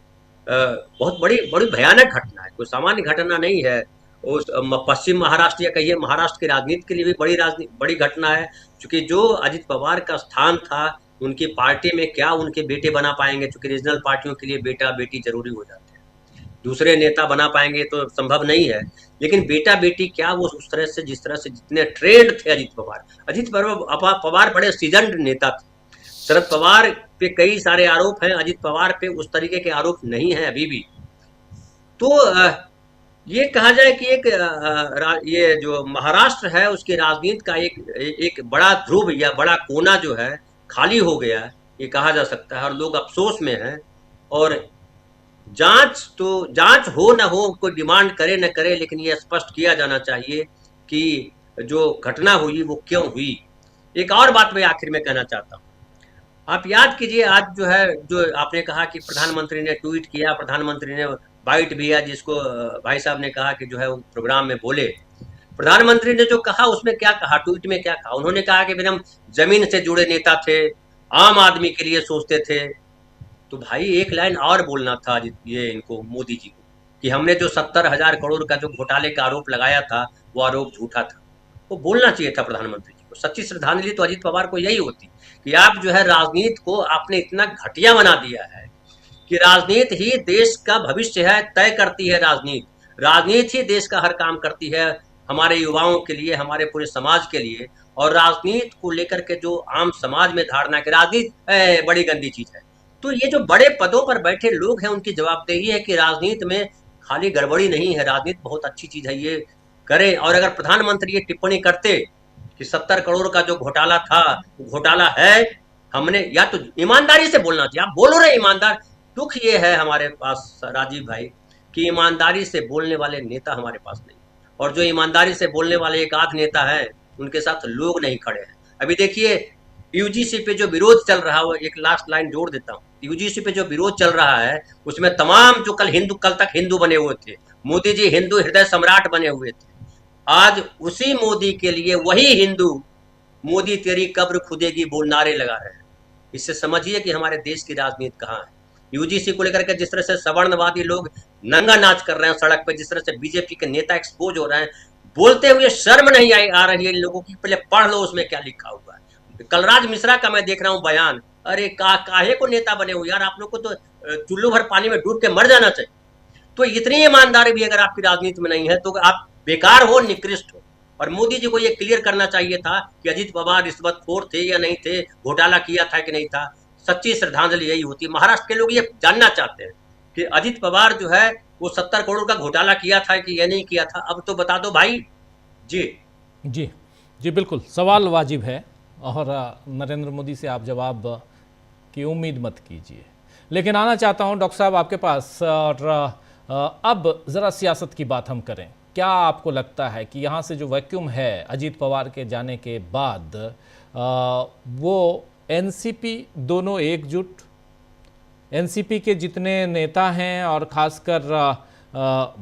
बहुत बड़ी भयानक घटना है, कोई सामान्य घटना नहीं है। उस पश्चिम महाराष्ट्र या कहिए महाराष्ट्र की राजनीति के लिए भी बड़ी घटना है, क्योंकि जो अजीत पवार का स्थान था उनकी पार्टी में, क्या उनके बेटे बना पाएंगे? क्योंकि रीजनल पार्टियों के लिए बेटा बेटी जरूरी हो जाते हैं, दूसरे नेता बना पाएंगे तो संभव नहीं है। लेकिन बेटा बेटी क्या वो उस तरह से, जिस तरह से जितने ट्रेंड थे अजीत पवार बड़े सीजन्ड नेता थे। शरद पवार पे कई सारे आरोप हैं, अजीत पवार पे उस तरीके के आरोप नहीं है अभी भी। तो ये कहा जाए कि ये जो महाराष्ट्र है उसकी राजनीति का एक बड़ा ध्रुव या बड़ा कोना जो है खाली हो गया, ये कहा जा सकता है, और लोग अफसोस में हैं। और जांच हो ना हो, कोई डिमांड करे न करे, लेकिन ये स्पष्ट किया जाना चाहिए कि जो घटना हुई वो क्यों हुई। एक और बात मैं आखिर में कहना चाहता हूँ, आप याद कीजिए, आज जो है, जो आपने कहा कि प्रधानमंत्री ने ट्वीट किया, प्रधानमंत्री ने बाइट भी है, जिसको भाई साहब ने कहा कि जो है वो प्रोग्राम में बोले। प्रधानमंत्री ने जो कहा उसमें क्या कहा, ट्वीट में क्या कहा? उन्होंने कहा कि हम जमीन से जुड़े नेता थे, आम आदमी के लिए सोचते थे। तो भाई एक लाइन और बोलना था ये इनको, मोदी जी को, कि हमने जो 70,000 करोड़ का जो घोटाले का आरोप लगाया था वो आरोप झूठा था। वो बोलना चाहिए था प्रधानमंत्री जी को। सच्ची श्रद्धांजलि तो अजीत पवार को यही होती कि आप जो है राजनीति को आपने इतना घटिया बना दिया है कि राजनीति ही देश का भविष्य है, तय करती है राजनीति ही देश का हर काम करती है, हमारे युवाओं के लिए, हमारे पूरे समाज के लिए। और राजनीति को लेकर के जो आम समाज में धारणा है कि राजनीति बड़ी गंदी चीज है, तो ये जो बड़े पदों पर बैठे लोग हैं उनकी जवाबदेही है कि राजनीति में खाली गड़बड़ी नहीं है, राजनीति बहुत अच्छी चीज है, ये करें। और अगर प्रधानमंत्री ये टिप्पणी करते कि 70 करोड़ का जो घोटाला था वो घोटाला है, हमने, या तो ईमानदारी से बोलना चाहिए। आप बोलो रहे ईमानदार। दुख ये है हमारे पास राजीव भाई कि ईमानदारी से बोलने वाले नेता हमारे पास नहीं, और जो ईमानदारी से बोलने वाले एक आध नेता है उनके साथ लोग नहीं खड़े हैं। अभी देखिए यूजीसी पे जो विरोध चल रहा है, एक लास्ट लाइन जोड़ देता हूँ, यूजीसी पे जो विरोध चल रहा है उसमें तमाम जो कल तक हिंदू बने हुए थे, मोदी जी हिंदू हृदय सम्राट बने हुए थे, आज उसी मोदी के लिए वही हिंदू मोदी तेरी कब्र खुदेगी बोल नारे लगा रहे हैं। इससे समझिए कि हमारे देश की राजनीति कहाँ है। यूजीसी को लेकर के जिस तरह से सवर्णवादी लोग नंगा नाच कर रहे हैं सड़क पे, जिस तरह से बीजेपी के नेता एक्सपोज हो रहे हैं, बोलते हुए शर्म नहीं आ रही है इन लोगों की। पहले पढ़ लो उसमें क्या लिखा हुआ है। कलराज मिश्रा का मैं देख रहा हूँ बयान, अरे काहे को नेता बने हो यार, आप लोग को तो चुल्लू भर पानी में डूब के मर जाना चाहिए। तो इतनी ईमानदारी भी अगर आपकी राजनीति में नहीं है तो आप बेकार हो, निकृष्ट हो। और मोदी जी को ये क्लियर करना चाहिए था कि अजीत पवार रिश्वतखोर थे या नहीं थे, घोटाला किया था कि नहीं था। सच्ची श्रद्धांजलि यही होती है। महाराष्ट्र के लोग ये जानना चाहते हैं कि अजीत पवार जो है वो 70 करोड़ का घोटाला किया था कि ये नहीं किया था। अब तो बता दो भाई। जी जी जी बिल्कुल, सवाल वाजिब है और नरेंद्र मोदी से आप जवाब की उम्मीद मत कीजिए। लेकिन आना चाहता हूं डॉक्टर साहब आपके पास, और अब ज़रा सियासत की बात हम करें। क्या आपको लगता है कि यहाँ से जो वैक्यूम है अजीत पवार के जाने के बाद, वो एनसीपी दोनों एकजुट, एनसीपी के जितने नेता हैं और खासकर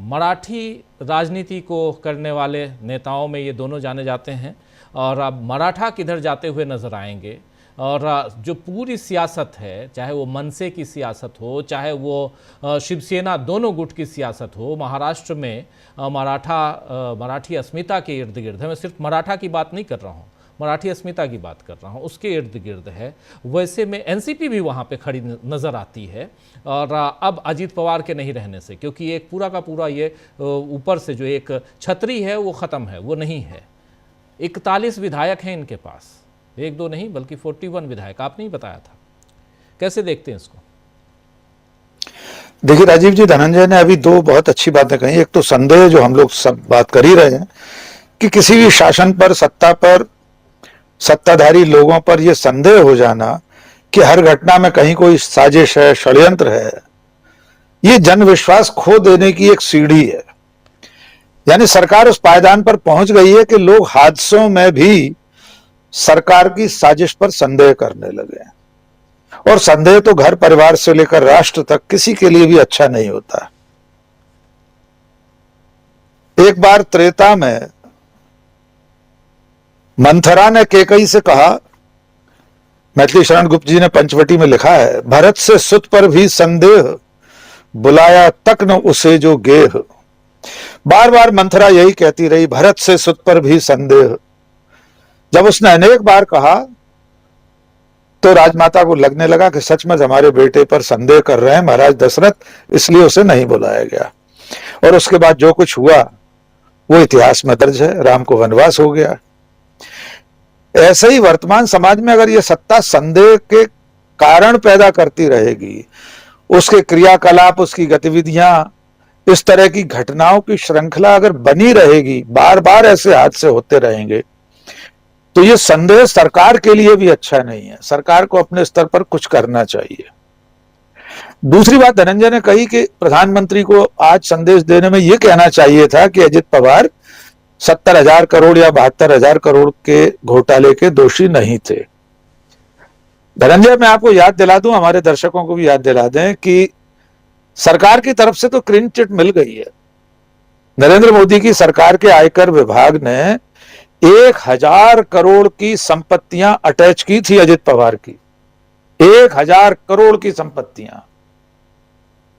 मराठी राजनीति को करने वाले नेताओं में ये दोनों जाने जाते हैं, और अब मराठा किधर जाते हुए नजर आएंगे, और जो पूरी सियासत है, चाहे वो मनसे की सियासत हो, चाहे वो शिवसेना, दोनों गुट की सियासत हो, महाराष्ट्र में मराठी अस्मिता के इर्द गिर्द है। मैं सिर्फ मराठा की बात नहीं कर रहा हूँ, मराठी अस्मिता की बात कर रहा हूँ, उसके इर्द गिर्द है। वैसे में एनसीपी भी वहाँ पे खड़ी नज़र आती है। और अब अजीत पवार के नहीं रहने से, क्योंकि एक पूरा का पूरा ये ऊपर से जो एक छतरी है वो ख़त्म है, वो नहीं है। 41 विधायक हैं इनके पास, एक दो नहीं बल्कि 41 विधायक, आपने ही बताया था। कैसे देखते हैं इसको? देखिए राजीव जी, धनंजय ने अभी दो बहुत अच्छी बातें कही। एक तो संदेह जो हम लोग सब बात कर ही रहे हैं कि किसी भी शासन पर, सत्ता पर, सत्ताधारी लोगों पर यह संदेह हो जाना कि हर घटना में कहीं कोई साजिश है, षड्यंत्र है, ये जन विश्वास खो देने की एक सीढ़ी है। यानी सरकार उस पायदान पर पहुंच गई है कि लोग हादसों में भी सरकार की साजिश पर संदेह करने लगे हैं। और संदेह तो घर परिवार से लेकर राष्ट्र तक किसी के लिए भी अच्छा नहीं होता। एक बार त्रेता में मंथरा ने केकई से कहा, मैथिली शरण गुप्त जी ने पंचवटी में लिखा है, भरत से सुत पर भी संदेह, बुलाया तक न उसे जो गेह। बार बार मंथरा यही कहती रही, भरत से सुत पर भी संदेह। जब उसने अनेक बार कहा तो राजमाता को लगने लगा कि सचमुच हमारे बेटे पर संदेह कर रहे हैं महाराज दशरथ, इसलिए उसे नहीं बुलाया गया। और उसके बाद जो कुछ हुआ वो इतिहास में दर्ज है, राम को वनवास हो गया। ऐसे ही वर्तमान समाज में अगर ये सत्ता संदेह के कारण पैदा करती रहेगी, उसके क्रियाकलाप, उसकी गतिविधियां, इस तरह की घटनाओं की श्रृंखला अगर बनी रहेगी, बार बार ऐसे हादसे होते रहेंगे, तो ये संदेह सरकार के लिए भी अच्छा नहीं है। सरकार को अपने स्तर पर कुछ करना चाहिए। दूसरी बात धनंजय ने कही कि प्रधानमंत्री को आज संदेश देने में यह कहना चाहिए था कि अजित पवार 70,000 करोड़ या 72,000 करोड़ के घोटाले के दोषी नहीं थे। धनंजय, मैं आपको याद दिला दूं, हमारे दर्शकों को भी याद दिला दें कि सरकार की तरफ से तो क्लीन चिट मिल गई है। नरेंद्र मोदी की सरकार के आयकर विभाग ने 1000 करोड़ की संपत्तियां अटैच की थी अजित पवार की। 1000 करोड़ की संपत्तियां।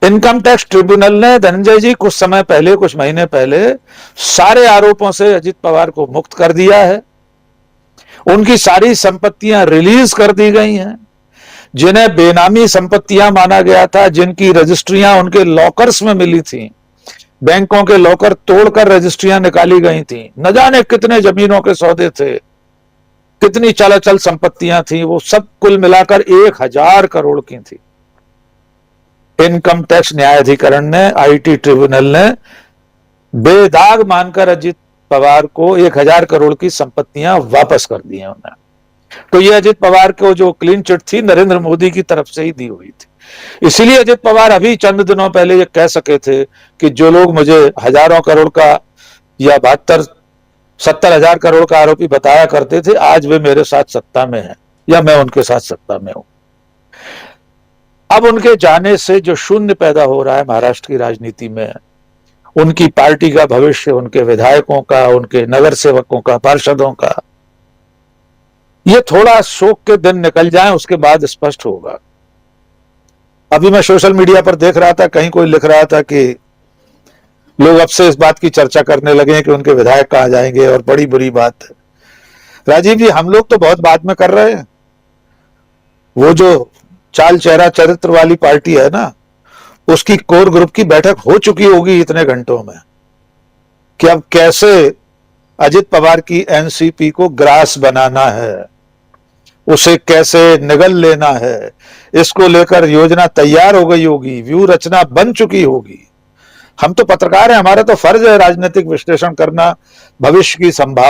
इनकम टैक्स ट्रिब्यूनल ने, धनंजय जी, कुछ समय पहले, कुछ महीने पहले सारे आरोपों से अजित पवार को मुक्त कर दिया है। उनकी सारी संपत्तियां रिलीज कर दी गई हैं। जिन्हें बेनामी संपत्तियां माना गया था, जिनकी रजिस्ट्रियां उनके लॉकर्स में मिली थी, बैंकों के लॉकर तोड़कर रजिस्ट्रियां निकाली गई थी, न जाने कितने जमीनों के सौदे थे, कितनी चलाचल संपत्तियां थी, वो सब कुल मिलाकर 1000 करोड़ की थी। इनकम टैक्स न्यायाधिकरण ने, आईटी ट्रिब्यूनल ने बेदाग मानकर अजित पवार को 1000 करोड़ की संपत्तियां वापस कर दी हैं उन्हें। तो ये अजित पवार को जो क्लीन चिट थी, नरेंद्र मोदी की तरफ से ही दी हुई थी। इसीलिए अजित पवार अभी चंद दिनों पहले ये कह सके थे कि जो लोग मुझे हजारों करोड़ का या 72-70 करोड़ का आरोपी बताया करते थे, आज वे मेरे साथ सत्ता में हैं या मैं उनके साथ सत्ता में हूं। अब उनके जाने से जो शून्य पैदा हो रहा है महाराष्ट्र की राजनीति में, उनकी पार्टी का भविष्य, उनके विधायकों का, उनके नगर सेवकों का, पार्षदों का, ये थोड़ा शोक के दिन निकल जाएं, उसके बाद स्पष्ट होगा। अभी मैं सोशल मीडिया पर देख रहा था, कहीं कोई लिख रहा था कि लोग अब से इस बात की चर्चा करने लगे कि उनके विधायक कहां जाएंगे, और बड़ी बुरी बात है। राजीव जी, हम लोग तो बहुत बाद में कर रहे हैं। वो जो चाल चेहरा चरित्र वाली पार्टी है ना, उसकी कोर ग्रुप की बैठक हो चुकी होगी इतने घंटों में कि अब कैसे अजित पवार की एनसीपी को ग्रास बनाना है, उसे कैसे निगल लेना है, इसको लेकर योजना तैयार हो गई होगी, व्यू रचना बन चुकी होगी। हम तो पत्रकार हैं, हमारा तो फर्ज है राजनीतिक विश्लेषण करना, भविष्य की संभावना